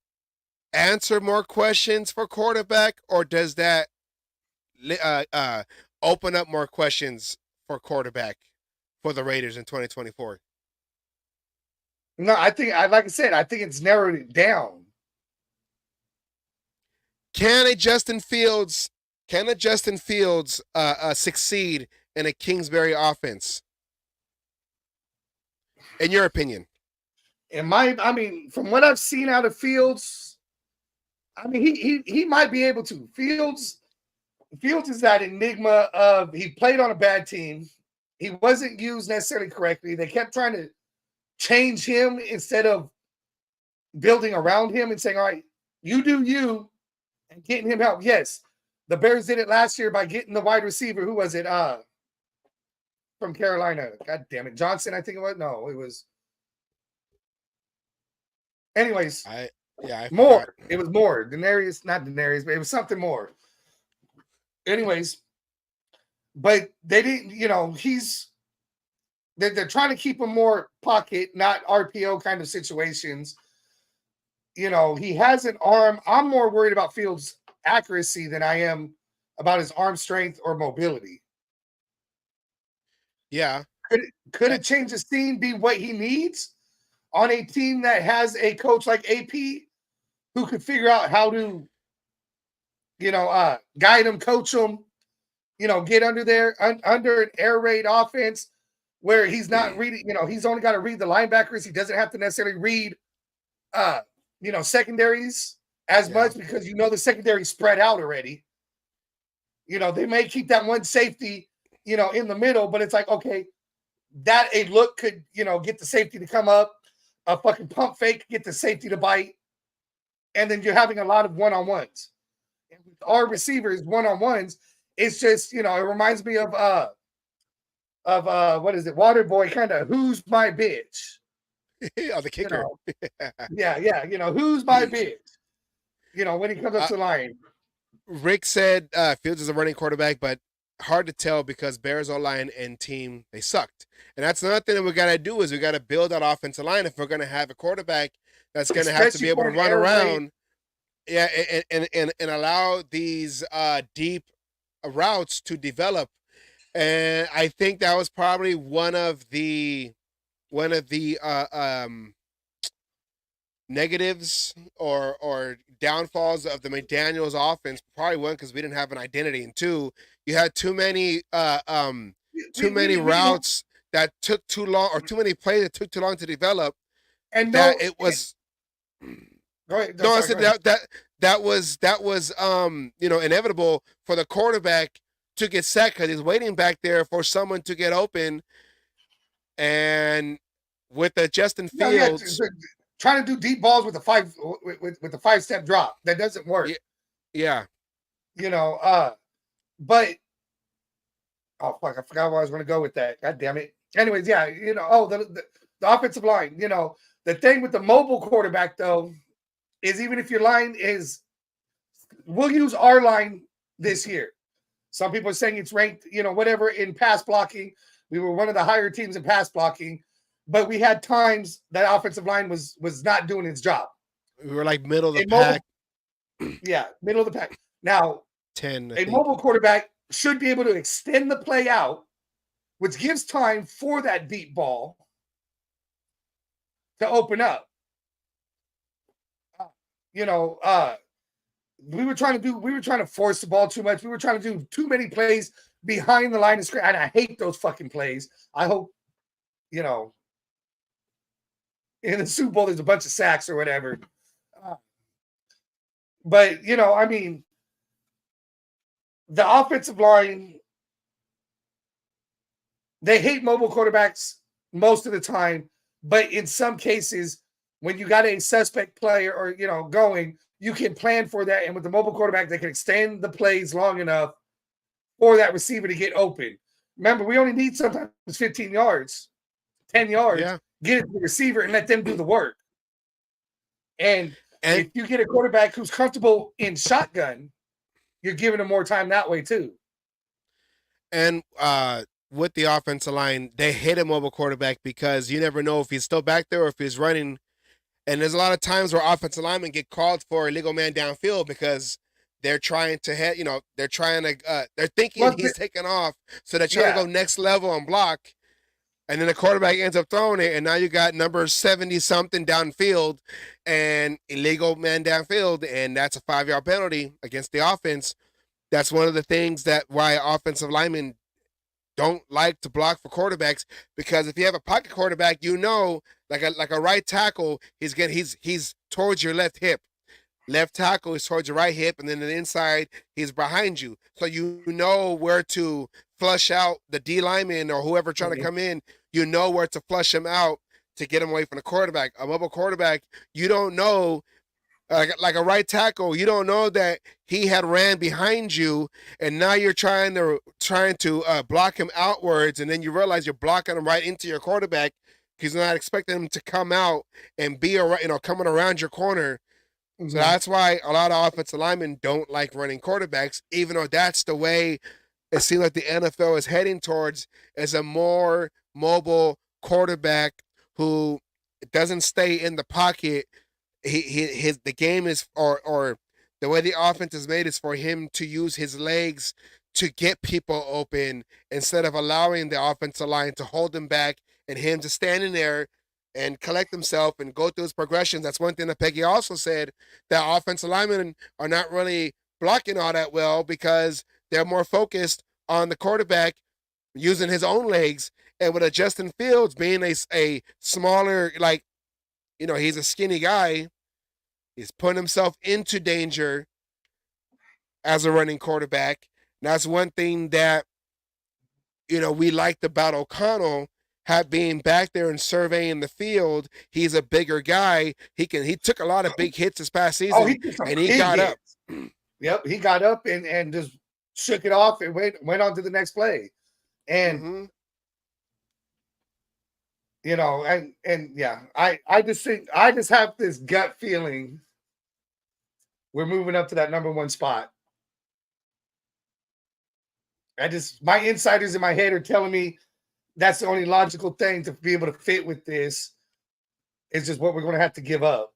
answer more questions for quarterback, or does that open up more questions for quarterback for the Raiders in 2024? No, I think like I said, I think it's narrowed it down. Can a Justin Fields succeed in a Kingsbury offense? In your opinion? I mean, from what I've seen out of Fields, I mean, he might be able to. Fields is that enigma of he played on a bad team. He wasn't used necessarily correctly. They kept trying to change him instead of building around him and saying, all right, you do you, and getting him help. Yes, the Bears did it last year by getting the wide receiver. Who was it? From Carolina. God damn it. Johnson, I think it was. No, it was. Anyways, more. Forgot. It was more. Not Denarius, but it was something more. Anyways, but they didn't, they're trying to keep him more pocket, not RPO kind of situations. He has an arm. I'm more worried about Fields' accuracy than I am about his arm strength or mobility. Yeah. Could a change of scene be what he needs on a team that has a coach like AP who could figure out how to, guide him, coach him, get under there, under an air raid offense where he's not reading, he's only got to read the linebackers. He doesn't have to necessarily read, secondaries as much because, the secondary spread out already. They may keep that one safety, in the middle, but it's like, okay, that a look could, get the safety to come up, a fucking pump fake, get the safety to bite. And then you're having a lot of one-on-ones. And with our receivers, one-on-ones, it's just, it reminds me of what is it? Waterboy kind of, who's my bitch? Oh, the kicker. Yeah. Who's my bitch? When he comes up to the line. Rick said Fields is a running quarterback, but hard to tell because Bears O-line and team, they sucked. And that's another thing that we got to do is we got to build that offensive line if we're going to have a quarterback that's going to have to be able to run around. Yeah, and allow these deep routes to develop. And I think that was probably one of the negatives or downfalls of the McDaniels offense. Probably one, because we didn't have an identity, and two, you had too many routes that took too long, or too many plays that took too long to develop. And that it was. Go ahead. I said that was inevitable for the quarterback to get sacked because he's waiting back there for someone to get open, and with the Justin Fields trying to do deep balls with the 5-step drop, that doesn't work. Yeah. But oh fuck, I forgot where I was going to go with that. God damn it. Anyways, yeah, the offensive line. The thing with the mobile quarterback though is even if your line is, we'll use our line this year. Some people are saying it's ranked, whatever in pass blocking. We were one of the higher teams in pass blocking, but we had times that offensive line was not doing its job. We were like middle of the pack. Yeah, middle of the pack. Now, 10. A mobile quarterback should be able to extend the play out, which gives time for that deep ball to open up. We were trying to force the ball too much. We were trying to do too many plays behind the line of scrimmage, and I hate those fucking plays. I hope, in the Super Bowl there's a bunch of sacks or whatever. But I mean, the offensive line, they hate mobile quarterbacks most of the time, but in some cases, when you got a suspect player or going, you can plan for that. And with the mobile quarterback, they can extend the plays long enough for that receiver to get open. Remember, we only need sometimes 15 yards, 10 yards, get it to the receiver and let them do the work. And And if you get a quarterback who's comfortable in shotgun, you're giving him more time that way too. and with the offensive line, they hit a mobile quarterback because you never know if he's still back there or if he's running. And there's a lot of times where offensive linemen get called for illegal man downfield because they're trying to hit, they're trying to, they're thinking Well, he's taking off. So they're trying to Yeah. go next level and block. And then the quarterback ends up throwing it. And now you got number 70 something downfield and illegal man downfield. And that's a 5-yard penalty against the offense. That's one of the things that why offensive linemen don't like to block for quarterbacks, because if you have a pocket quarterback, like a right tackle, he's towards your left hip. Left tackle is towards your right hip, and then the inside, he's behind you. So you know where to flush out the D lineman or whoever trying to come in. You know where to flush him out to get him away from the quarterback. A mobile quarterback, you don't know. Like a right tackle, you don't know that he had ran behind you, and now you're trying to block him outwards, and then you realize you're blocking him right into your quarterback because you're not expecting him to come out and be coming around your corner. So that's why a lot of offensive linemen don't like running quarterbacks, even though that's the way it seems like the NFL is heading towards, is a more mobile quarterback who doesn't stay in the pocket. The game is or the way the offense is made is for him to use his legs to get people open instead of allowing the offensive line to hold him back and him to stand in there and collect himself and go through his progressions. That's one thing that Peggy also said, that offensive linemen are not really blocking all that well because they're more focused on the quarterback using his own legs, and with a Justin Fields being a smaller, he's a skinny guy. He's putting himself into danger as a running quarterback. And that's one thing that, we liked about O'Connell, being back there and surveying the field. He's a bigger guy. He took a lot of big hits this past season, and he got up. Yep, he got up and just shook it off and went on to the next play. And I just have this gut feeling we're moving up to that number 1 spot. My insiders in my head are telling me that's the only logical thing to be able to fit with this. It's just what we're going to have to give up.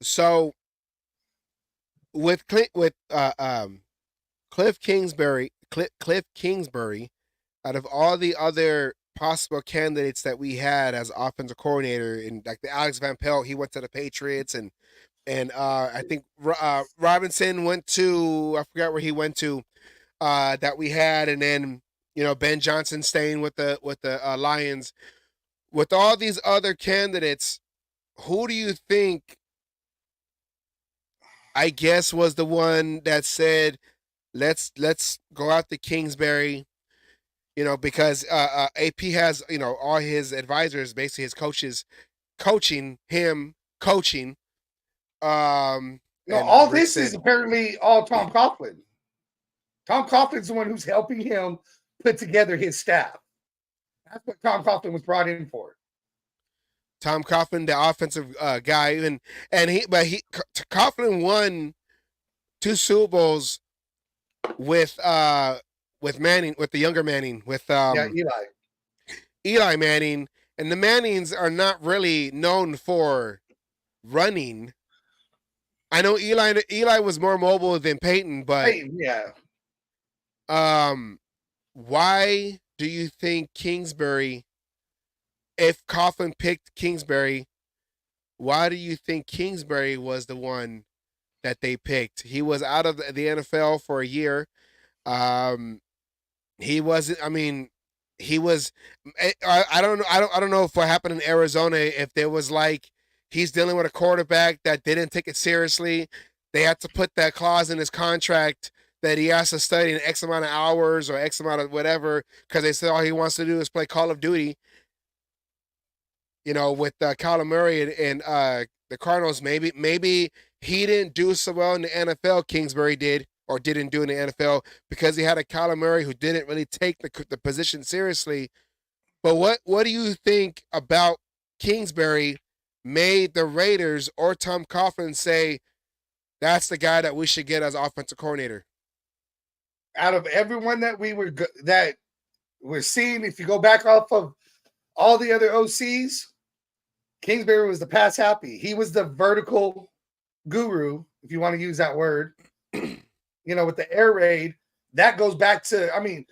So with Kliff Kingsbury, out of all the other possible candidates that we had as offensive coordinator, and like the Alex Van Pelt, he went to the Patriots, and I think Robinson went to, I forgot where he went to, that we had, and then Ben Johnson staying with the Lions. With all these other candidates, who do you think, I guess, was the one that said let's go after Kingsbury? Because AP has all his advisors, basically his coaches, coaching. All this is apparently all Tom Coughlin. Tom Coughlin's the one who's helping him put together his staff. That's what Tom Coughlin was brought in for. Tom Coughlin, the offensive guy, Coughlin won 2 Super Bowls with Manning, with the younger Manning, with Eli Manning, and the Mannings are not really known for running. I know Eli was more mobile than Peyton, but why do you think Kingsbury, if Coughlin picked Kingsbury, why do you think Kingsbury was the one that they picked? He was out of the NFL for a year. He wasn't. I mean, he was. I don't know. I don't know if what happened in Arizona. If there was he's dealing with a quarterback that didn't take it seriously. They had to put that clause in his contract that he has to study in X amount of hours or X amount of whatever, because they said all he wants to do is play Call of Duty. With Kyler Murray and the Cardinals, maybe he didn't do so well in the NFL. Kingsbury did, or didn't do in the NFL, because he had a Kyler Murray who didn't really take the position seriously. But what do you think about Kingsbury made the Raiders or Tom Coughlin say that's the guy that we should get as offensive coordinator? Out of everyone that that we're seeing, if you go back off of all the other OCs, Kingsbury was the pass happy. He was the vertical guru, if you want to use that word. With the air raid, that goes back to, I mean,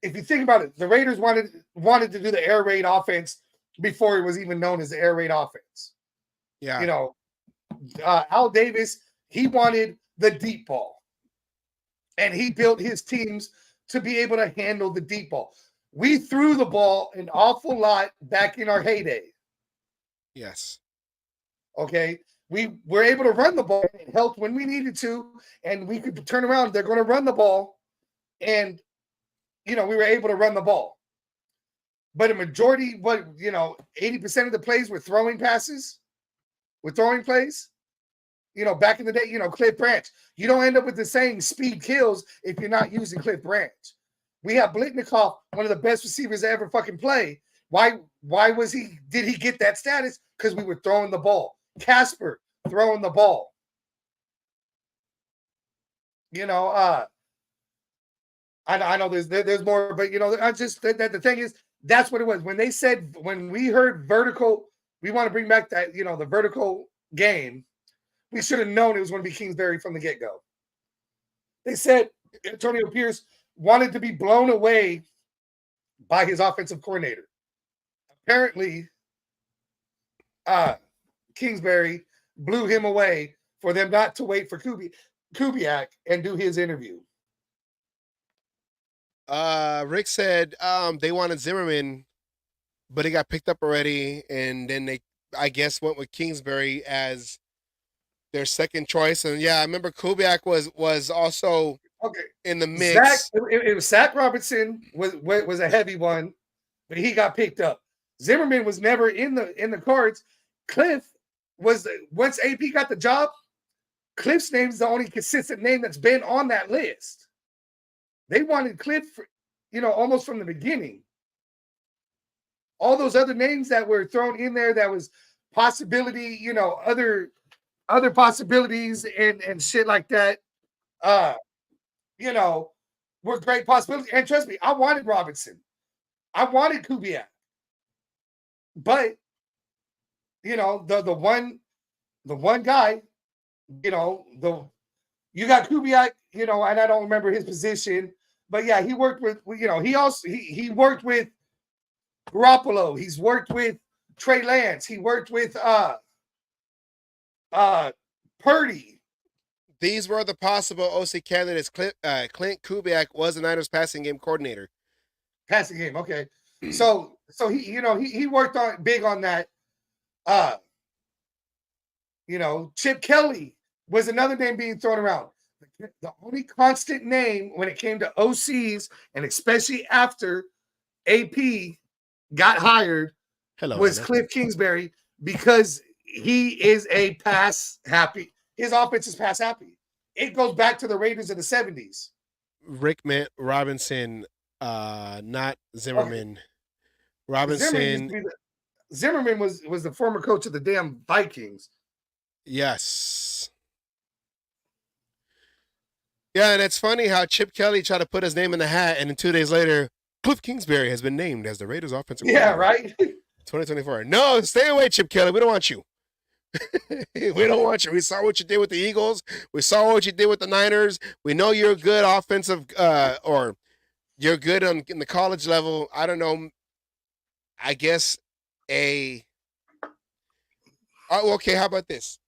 if you think about it, the Raiders wanted to do the air raid offense before it was even known as the air raid offense. Yeah. Al Davis, he wanted the deep ball. And he built his teams to be able to handle the deep ball. We threw the ball an awful lot back in our heyday. Yes. Okay. We were able to run the ball. It helped when we needed to, and we could turn around. They're going to run the ball, and we were able to run the ball. But a majority, 80% of the plays were throwing passes, throwing plays. Back in the day, Cliff Branch. You don't end up with the same speed kills if you're not using Cliff Branch. We have Blitnikoff, one of the best receivers to ever fucking play. Why did he get that status? Because we were throwing the ball. Casper throwing the ball. I know there's more, but I just the thing is, that's what it was. When we heard vertical, we want to bring back that, the vertical game. We should have known it was going to be Kingsbury from the get-go. They said Antonio Pierce wanted to be blown away by his offensive coordinator. Apparently, Kingsbury blew him away for them not to wait for Kubiak and do his interview. Rick said they wanted Zimmerman, but he got picked up already, and then they, I guess, went with Kingsbury as their second choice. And yeah, I remember Kubiak was also in the mix. It was Zach Robertson was a heavy one, but he got picked up. Zimmerman was never in the cards. Kliff was, once AP got the job, Kliff's name is the only consistent name that's been on that list. They wanted Kliff, almost from the beginning. All those other names that were thrown in there, that was possibility, other possibilities and shit like that, were great possibilities. And trust me, I wanted Robinson. I wanted Kubiak. But, the one guy, you got Kubiak, and I don't remember his position, but yeah, he worked with, he worked with Garoppolo. He's worked with Trey Lance. He worked with Purdy. These were the possible OC candidates. Clint Kubiak was the Niners passing game coordinator. Passing game, okay. So he worked on big on that. Chip Kelly was another name being thrown around. The only constant name when it came to OCs, and especially after AP got hired, was Anna. Kliff Kingsbury, because he is a pass happy. His offense is pass happy. It goes back to the Raiders of the 70s. Rick meant Robinson, not Zimmerman. Okay. Robinson. Zimmerman was the former coach of the damn Vikings. Yes. Yeah, and it's funny how Chip Kelly tried to put his name in the hat, and then 2 days later, Kliff Kingsbury has been named as the Raiders offensive coordinator. Yeah, right? 2024. No, stay away, Chip Kelly. We don't want you. We don't want you. We saw what you did with the Eagles. We saw what you did with the Niners. We know you're a good offensive, or you're good in the college level. I don't know. I guess okay, how about this?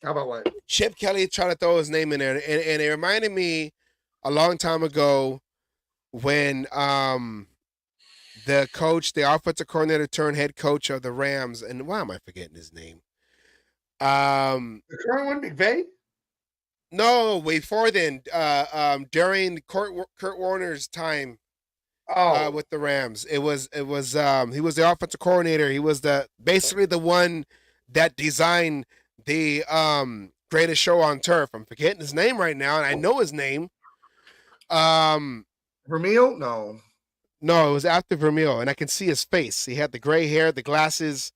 How about what? Chip Kelly tried to throw his name in there, and it reminded me a long time ago when the offensive coordinator turned head coach of the Rams, and why am I forgetting his name? The current one, McVay? No, before then, during Kurt Warner's time with the Rams, he was the offensive coordinator. He was basically the one that designed the greatest show on turf. I'm forgetting his name right now, and I know his name. Vermeil? No, it was after Vermeil, and I can see his face. He had the gray hair, the glasses.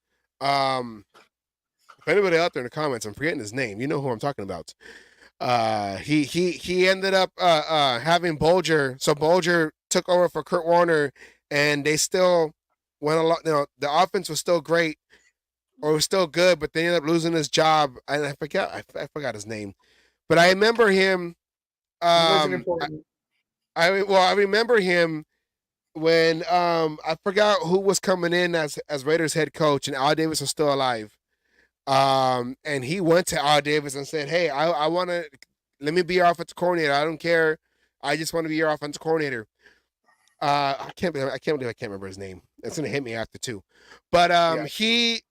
If anybody out there in the comments, I'm forgetting his name. You know who I'm talking about. He ended up having Bolger. So Bolger took over for Kurt Warner, and they still went a lot. You know, the offense was still great, or was still good, but they ended up losing his job. And I forgot his name, but I remember him. He wasn't Um, important. I remember him when I forgot who was coming in as Raiders head coach, and Al Davis was still alive. And he went to Al Davis and said, "Hey, I want to let me be your offensive coordinator. I don't care. I just want to be your offensive coordinator." I can't believe I can't remember his name. It's gonna hit me after too. But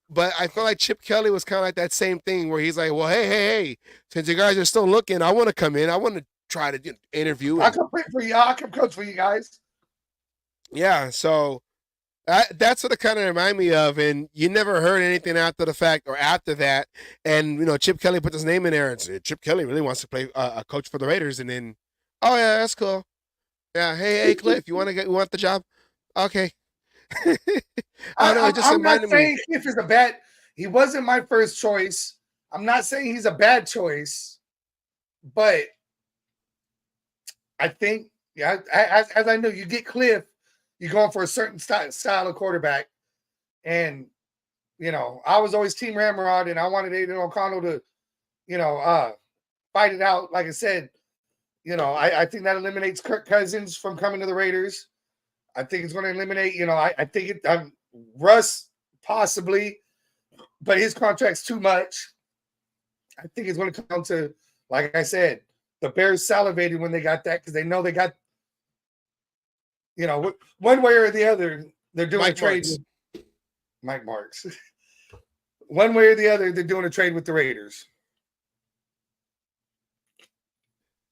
but I feel like Chip Kelly was kind of like that same thing where he's like, "Well, hey, since you guys are still looking, I want to come in. I want to try to interview." I can play for you. I can coach for you guys. Yeah, so that's what it kind of remind me of, and you never heard anything after the fact or after that. And Chip Kelly put his name in there and said Chip Kelly really wants to play a coach for the Raiders, and then, oh yeah, that's cool. Yeah, hey Kliff, you want the job? Okay. I don't know. It just I'm not reminded me. saying Kliff is a bad. He wasn't my first choice. I'm not saying he's a bad choice, but I think as I know, you get Kliff, you're going for a certain style of quarterback, and I was always Team Ramrod, and I wanted Aiden O'Connell to, fight it out. Like I said, I think that eliminates Kirk Cousins from coming to the Raiders. I think it's going to eliminate, I think Russ possibly, but his contract's too much. I think it's going to come to, like I said, the Bears salivated when they got that because they know they got, one way or the other, they're doing a trade with Mike Marks. One way or the other, they're doing a trade with the Raiders.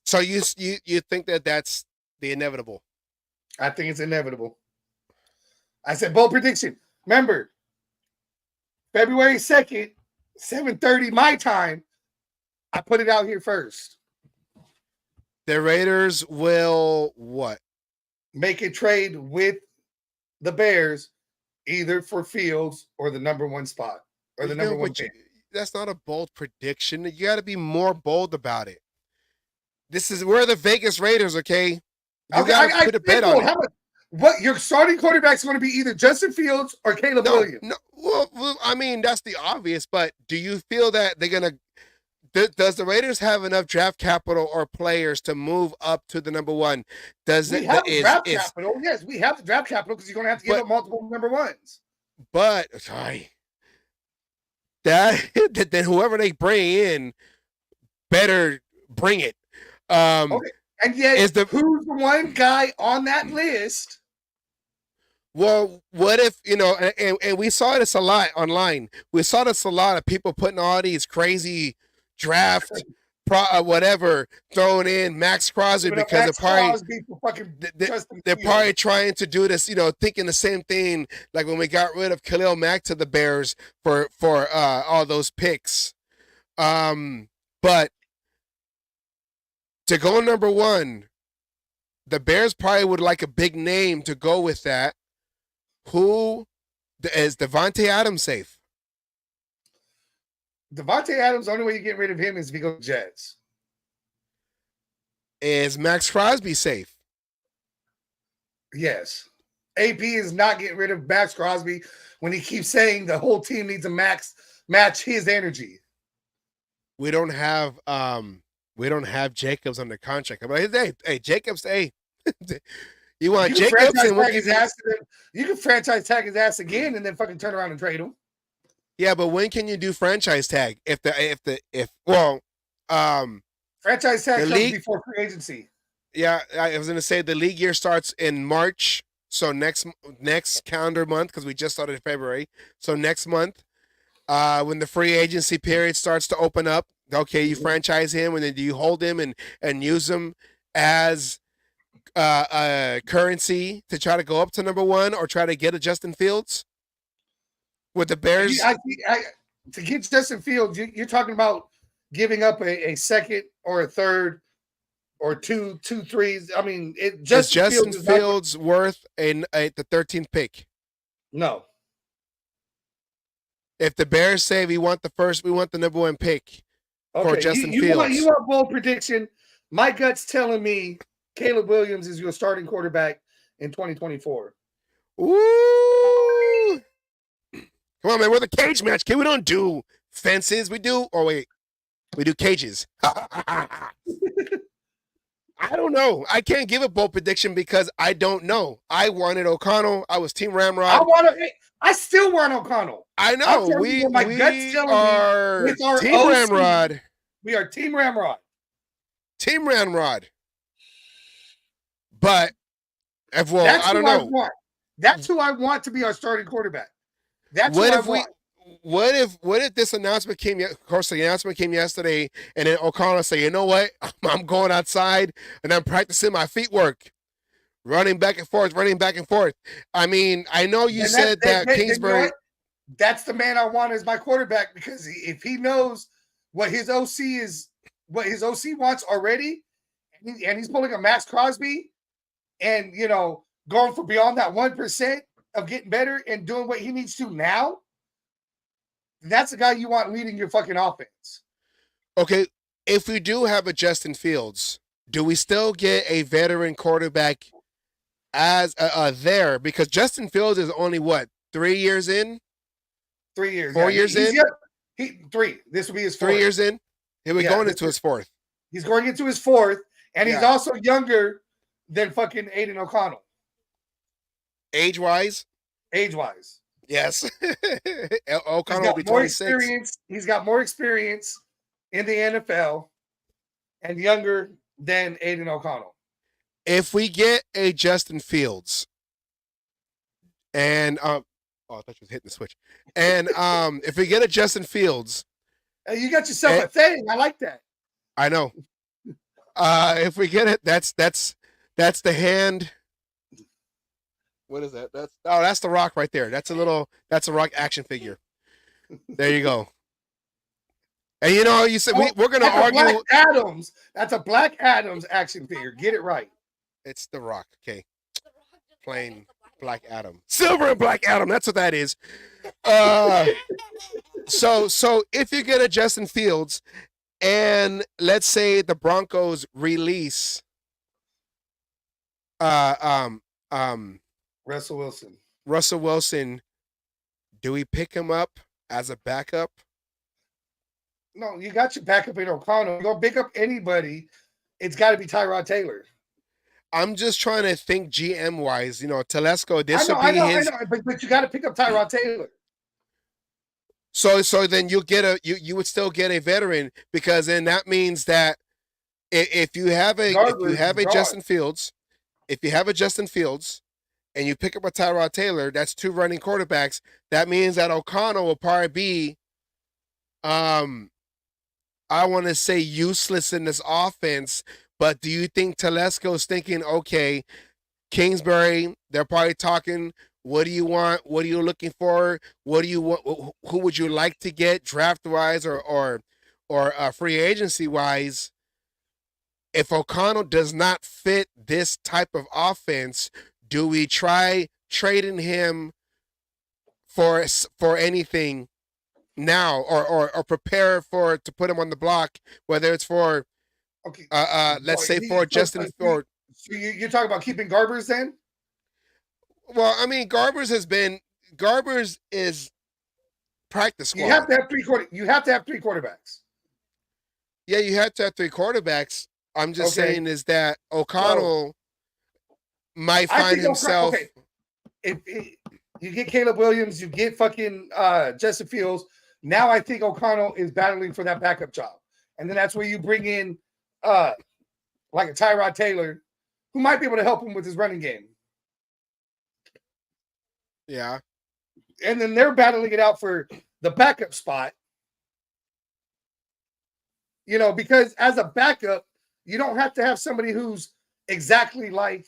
So you think that that's the inevitable? I think it's inevitable. I said bold prediction. Remember, February 2nd, 7:30 my time. I put it out here first. The Raiders will what? Make a trade with the Bears, either for Fields or the number one spot or the number one pick. That's not a bold prediction. You got to be more bold about it. We're the Vegas Raiders, okay? You got to put a bet on it. What your starting quarterback's going to be either Justin Fields or Caleb Williams? No, well, I mean that's the obvious. But do you feel that they're gonna? Does the Raiders have enough draft capital or players to move up to the number one? Yes, we have the draft capital because you're going to have to give up multiple number ones. But sorry, then whoever they bring in better bring it. Okay. And yet, who's the one guy on that list? Well, what if, and we saw this a lot online. We saw this a lot of people putting all these crazy draft, whatever, throwing in Max Crosby because they're probably trying to do this, thinking the same thing like when we got rid of Khalil Mack to the Bears for all those picks. But to go number one, the Bears probably would like a big name to go with that. Who is Devontae Adams safe? Devontae Adams, the only way you get rid of him is if he goes Jets. Is Max Crosby safe? Yes. AP is not getting rid of Max Crosby when he keeps saying the whole team needs to match his energy. We don't have Jacobs under contract. I'm like, hey, Jacobs, hey. You want Jacobs? You can franchise tag his ass again and then fucking turn around and trade him. Yeah, but when can you do franchise tag? Franchise tag comes before free agency. Yeah, I was gonna say the league year starts in March, so next calendar month because we just started in February. So next month, when the free agency period starts to open up, okay, you franchise him and then do you hold him and use him as currency to try to go up to number one or try to get a Justin Fields with the Bears? To get Justin Fields, you're talking about giving up a second or a third or two threes. I mean, Justin Fields worth the 13th pick? No. If the Bears say we want the number 1 pick for Justin Fields. You want bold prediction. My gut's telling me Caleb Williams is your starting quarterback in 2024. Ooh. Come on, man. We're the cage match, kid. We don't do fences. We do cages. I don't know. I can't give a bold prediction because I don't know. I wanted O'Connell. I was Team Ramrod. I still want O'Connell. I know. We are Team Ramrod. We are Team Ramrod. Team Ramrod. But I don't know. That's who I want to be our starting quarterback. That's what who if I want. What if this announcement came? Of course, the announcement came yesterday, and then O'Connell say, "You know what? I'm going outside and I'm practicing my feet work, running back and forth." I mean, I know you said that Kingsbury. You know, that's the man I want as my quarterback, because if he knows what his OC wants already, and he's pulling a Max Crosby, and going for beyond that 1% of getting better and doing what he needs to now, that's the guy you want leading your fucking offense. Okay, if we do have a Justin Fields, do we still get a veteran quarterback as there? Because Justin Fields is only 3 years in? 3 years. 4 years in? Three. This will be his 4 years in? He'll be going into his fourth. He's going into his fourth, and he's also younger than fucking Aiden O'Connell. Age-wise? Age-wise. Yes. O'Connell will be 26. He's got more experience in the NFL and younger than Aiden O'Connell. If we get a Justin Fields and I thought you was hitting the switch. And if we get a Justin Fields, you got yourself a thing. I like that. I know. If we get it, that's the hand. What is that? That's the Rock right there. That's a Rock action figure. There you go. And you said we're going to argue. Black Adams. That's a Black Adams action figure. Get it right. It's the Rock. Okay. Plain Black Adam. Silver and Black Adam. That's what that is. So if you get a Justin Fields, and let's say the Broncos release Russell Wilson, do we pick him up as a backup? No, you got your backup in O'Connell. You're going to pick up anybody. It's got to be Tyrod Taylor. I'm just trying to think GM-wise. Telesco, I know, but you got to pick up Tyrod Taylor. So then you would still get a veteran, because then that means that if you have a Justin Fields, and you pick up a Tyrod Taylor, that's 2 running quarterbacks. That means that O'Connell will probably be, I want to say, useless in this offense. But do you think Telesco's thinking, okay, Kingsbury, they're probably talking, what do you want? What are you looking for? What do you want? Who would you like to get draft-wise or free agency-wise? If O'Connell does not fit this type of offense, do we try trading him for anything now, or prepare to put him on the block, whether it's for let's say for Justin Fields? So you're talking about keeping Garbers then? Well, I mean, Garbers is practice squad. You have to have 3 quarterbacks. Yeah, you have to have 3 quarterbacks. I'm just saying is that O'Connell might find himself. If you get Caleb Williams, you get fucking Justin Fields. Now I think O'Connell is battling for that backup job, and then that's where you bring in like a Tyrod Taylor, who might be able to help him with his running game. Yeah. And then they're battling it out for the backup spot. Because as a backup, you don't have to have somebody who's exactly like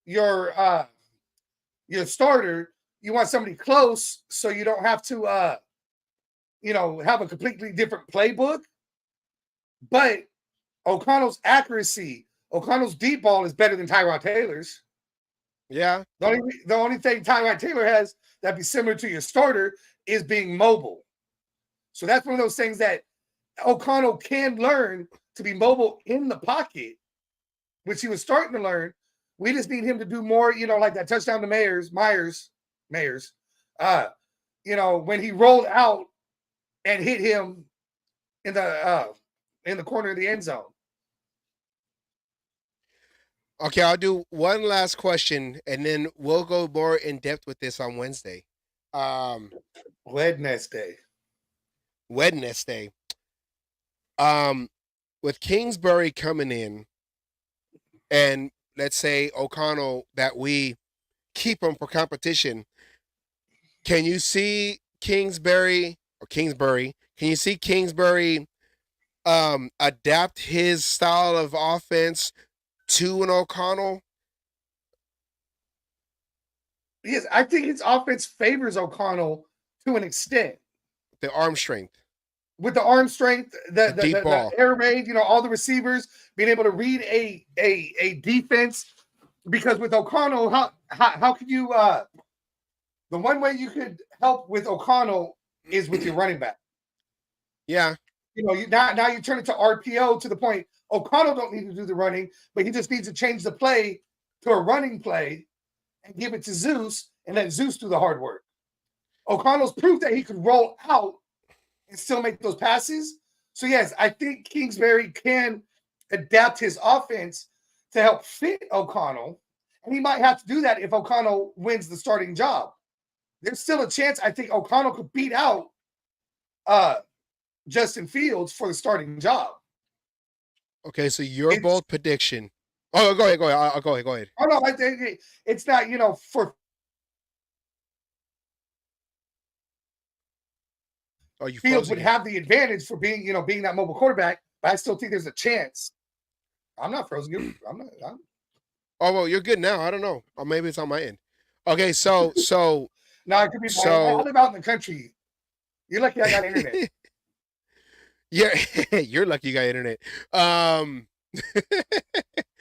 your starter. You want somebody close, so you don't have to have a completely different playbook. But O'Connell's accuracy, O'Connell's deep ball is better than Tyrod Taylor's. Yeah. The only thing Tyrod Taylor has that'd be similar to your starter is being mobile. So that's one of those things that O'Connell can learn to be mobile in the pocket, which he was starting to learn. We just need him to do more, like that touchdown to Myers, when he rolled out and hit him in the corner of the end zone. Okay, I'll do one last question, and then we'll go more in depth with this on Wednesday. Wednesday. With Kingsbury coming in, and let's say O'Connell that we keep him for competition, can you see Kingsbury? Can you see Kingsbury adapt his style of offense to an O'Connell? Yes, I think his offense favors O'Connell to an extent. The arm strength. With the arm strength, The deep ball. the air raid, all the receivers being able to read a defense. Because with O'Connell, how could you? The one way you could help with O'Connell is with your running back. Yeah. Now you turn it to RPO to the point O'Connell don't need to do the running, but he just needs to change the play to a running play and give it to Zeus and let Zeus do the hard work. O'Connell's proof that he could roll out and still make those passes. So yes, I think Kingsbury can adapt his offense to help fit O'Connell, and he might have to do that if O'Connell wins the starting job. There's still a chance I think O'Connell could beat out Justin Fields for the starting job. Okay, so your bold prediction. Oh, go ahead. Go ahead. Oh no, it's not. For Fields would have the advantage for being that mobile quarterback, but I still think there's a chance. I'm not frozen. I'm not. Oh well, you're good now. I don't know, or maybe it's on my end. Okay, so no, it could be. I live out in the country. You're lucky I got internet. You're lucky you got internet.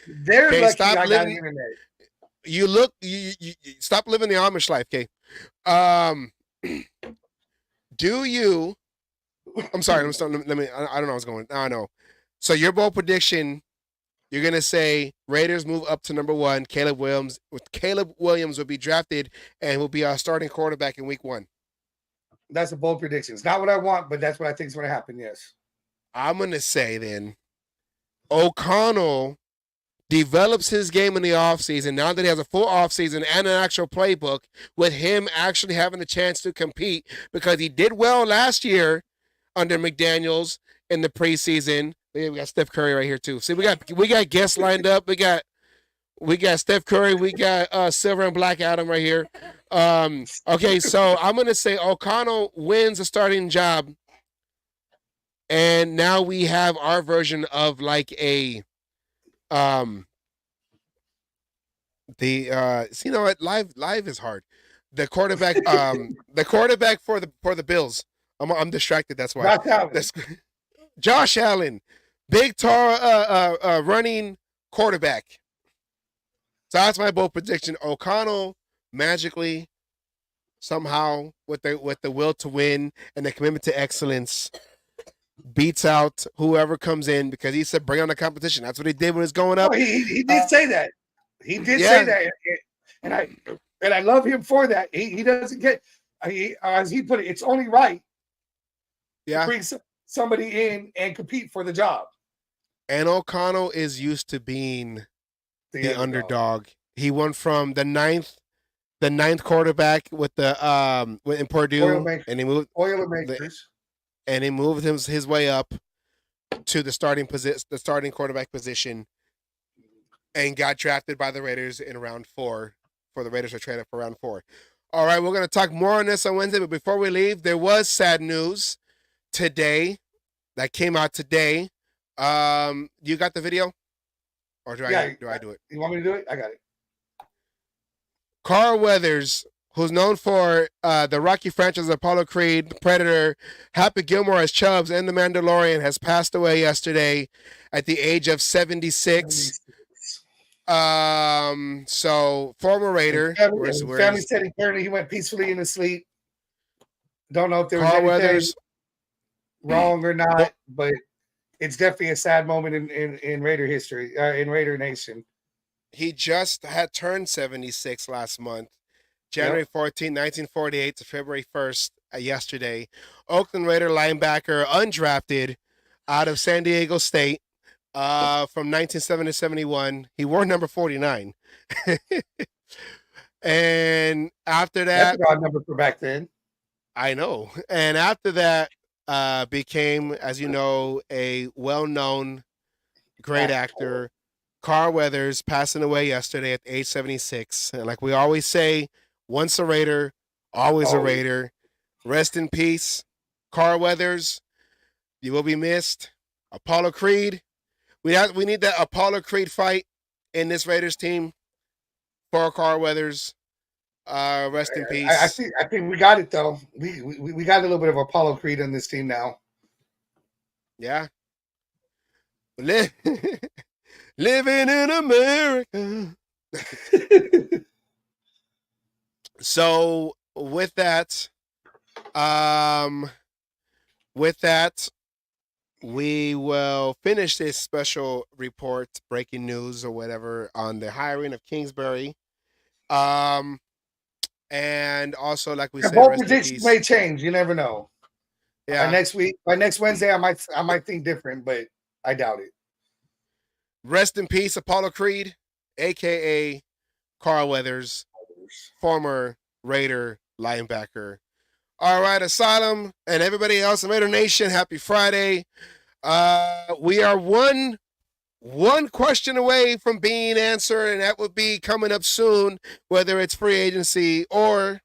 They're lucky I got internet. You stop living the Amish life, okay? Do you? I'm sorry. I don't know where I was going. I know. So your bold prediction, you're gonna say Raiders move up to number 1. Caleb Williams will be drafted and will be our starting quarterback in week 1. That's a bold prediction. It's not what I want, but that's what I think is going to happen. Yes. I'm gonna say then, O'Connell develops his game in the offseason now that he has a full offseason and an actual playbook, with him actually having a chance to compete, because he did well last year under McDaniels in the preseason. We got Steph Curry right here too. See, we got guests lined up. We got Steph Curry. We got Silver and Black Adam right here. Okay, so I'm gonna say O'Connell wins a starting job, and now we have our version of like a you know what, live is hard. The quarterback for the Bills. I'm distracted. That's why. That's Josh Allen, big tall running quarterback. So that's my bold prediction. O'Connell magically, somehow, with the will to win and the commitment to excellence, beats out whoever comes in, because he said bring on the competition. That's what he did when he was going up. Oh, he did say that. He did say that, and I love him for that. He doesn't get, as he put it, it's only right. Yeah, to bring somebody in and compete for the job. And O'Connell is used to being the underdog. He went from the ninth quarterback with the in Purdue, and he moved Oilermakers. And he moved his way up to the starting quarterback position, and got drafted by the Raiders in round 4. For the Raiders to trade up for round 4. All right, we're going to talk more on this on Wednesday, but before we leave, there was sad news today that came out today. You got the video? Or do I do it? You want me to do it? I got it. Carl Weathers, who's known for the Rocky franchise, Apollo Creed, Predator, Happy Gilmore as Chubbs, and The Mandalorian, has passed away yesterday at the age of 76. So former Raider. His family said he went peacefully in his sleep. Don't know if there was Carl anything Weathers wrong or not, but it's definitely a sad moment in Raider history, in Raider Nation. He just had turned 76 last month, January 14, 1948 to February 1st, yesterday. Oakland Raider linebacker, undrafted, out of San Diego State, from 1970 to 71. He wore number 49. And after that, that's a odd number for back then. I know. And after that, became, as you know, a well-known great actor. Carl Weathers passing away yesterday at age 76. And like we always say, once a Raider, always a Raider. Rest in peace, Carl Weathers. You will be missed. Apollo Creed. We need that Apollo Creed fight in this Raiders team for Carl Weathers. Rest in peace. I think we got it though. We got a little bit of Apollo Creed on this team now. Yeah. Living in America. So with that, we will finish this special report, breaking news or whatever, on the hiring of Kingsbury. And also, like we said, both predictions may change. You never know. Yeah. By next Wednesday, I might think different, but I doubt it. Rest in peace, Apollo Creed, aka Carl Weathers, former Raider linebacker. All right, Asylum and everybody else in Raider Nation, happy Friday. We are one question away from being answered, and that would be coming up soon, whether it's free agency or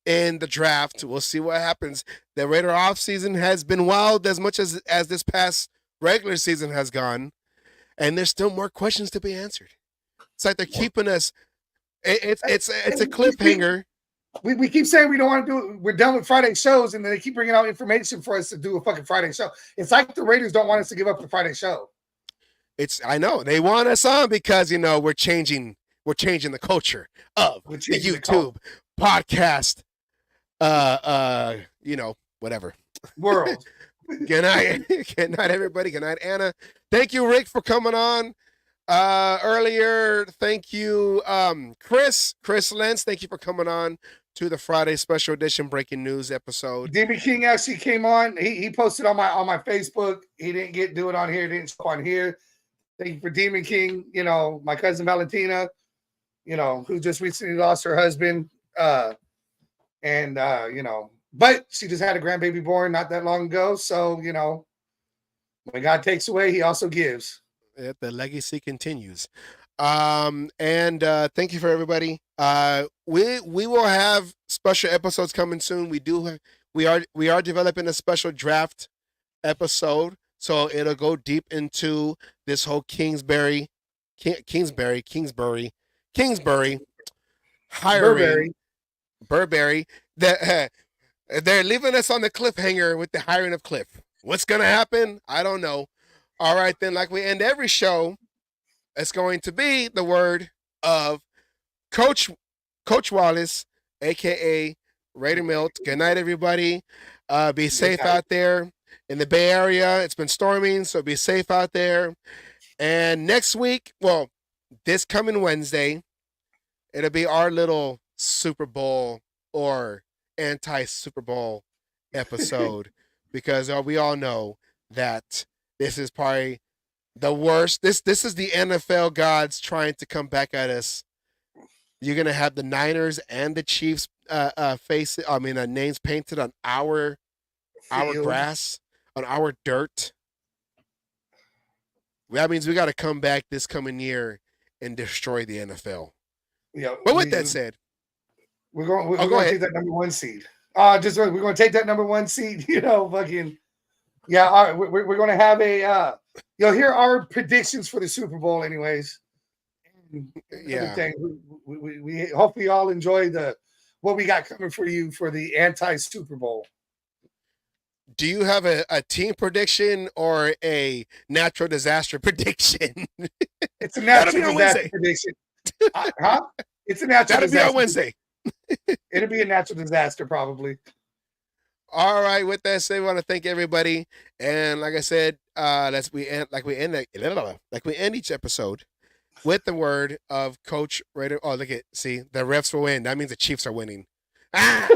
in the draft. We'll see what happens. The Raider offseason has been wild as much as this past regular season has gone, and there's still more questions to be answered. It's like they're keeping us. It's a cliffhanger. We keep saying we don't want to do it. We're done with Friday shows, and then they keep bringing out information for us to do a fucking Friday show. It's like the Raiders don't want us to give up the Friday show. I know they want us on because we're changing the culture of the YouTube podcast. Whatever. World. Good night. Good night, everybody. Good night, Anna. Thank you, Rick, for coming on earlier. Thank you, Chris Lentz. Thank you for coming on to the Friday special edition breaking news episode. Demon King actually came on. He posted on my Facebook. He didn't do it on here. Didn't show on here. Thank you for Demon King. My cousin Valentina. Who just recently lost her husband. But she just had a grandbaby born not that long ago. So when God takes away, He also gives. The legacy continues. And thank you for everybody. We will have special episodes coming soon. We are developing a special draft episode, so it'll go deep into this whole Kingsbury hiring. Burberry. They're leaving us on the cliffhanger with the hiring of Kliff. What's gonna happen? I don't know. All right, then, like we end every show, it's going to be the word of Coach Wallace, a.k.a. Raider Milt. Good night, everybody. Be safe out there in the Bay Area. It's been storming, so be safe out there. And next week, this coming Wednesday, it'll be our little Super Bowl or anti-Super Bowl episode because we all know that this is probably the worst. This is the NFL gods trying to come back at us. You're gonna have the Niners and the Chiefs names painted on our grass, on our dirt. That means we got to come back this coming year and destroy the NFL. Yeah. But with that said, we're going to take that number one seed. We're going to take that number one seed. Fucking. Yeah, all right, we're going to have you'll hear our predictions for the Super Bowl anyways. Yeah. We hopefully all enjoy what we got coming for you for the anti-Super Bowl. Do you have a team prediction or a natural disaster prediction? It's a natural That'll be on disaster Wednesday. prediction. Huh? It's a natural That'll be disaster. on Wednesday. It'll be a natural disaster, probably. All right. With that said, we want to thank everybody, and like I said, we end each episode with the word of Coach Raider. Oh, look at the refs will win. That means the Chiefs are winning. Ah!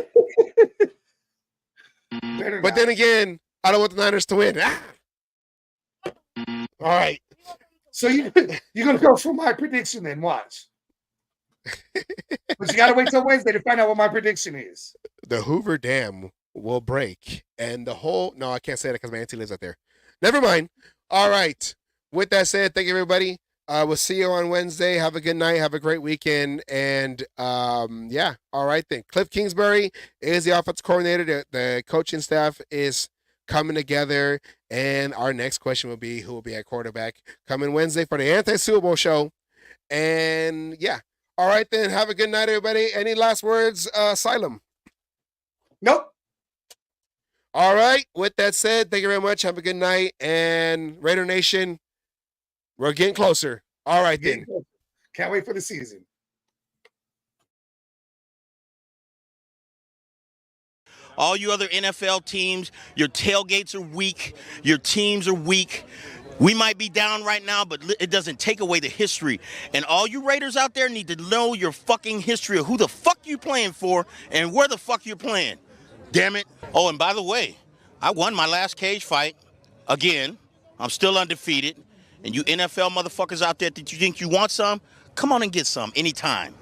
But then again, I don't want the Niners to win. Ah! All right. So you're gonna go for my prediction then? Watch. But you gotta wait till Wednesday to find out what my prediction is. The Hoover Dam will break, and the whole. No, I can't say that because my auntie lives out there. Never mind. All right. With that said, thank you, everybody. We'll see you on Wednesday. Have a good night. Have a great weekend. And yeah, all right then. Kliff Kingsbury is the offensive coordinator. The coaching staff is coming together. And our next question will be who will be at quarterback coming Wednesday for the Anti-Super Bowl show. And yeah, all right then. Have a good night, everybody. Any last words, Asylum? Nope. All right. With that said, thank you very much. Have a good night. And Raider Nation, we're getting closer. All right, then. Can't wait for the season. All you other NFL teams, your tailgates are weak. Your teams are weak. We might be down right now, but it doesn't take away the history. And all you Raiders out there need to know your fucking history of who the fuck you playing for and where the fuck you're playing. Damn it. Oh, and by the way, I won my last cage fight. Again, I'm still undefeated. And you NFL motherfuckers out there that you think you want some, come on and get some anytime.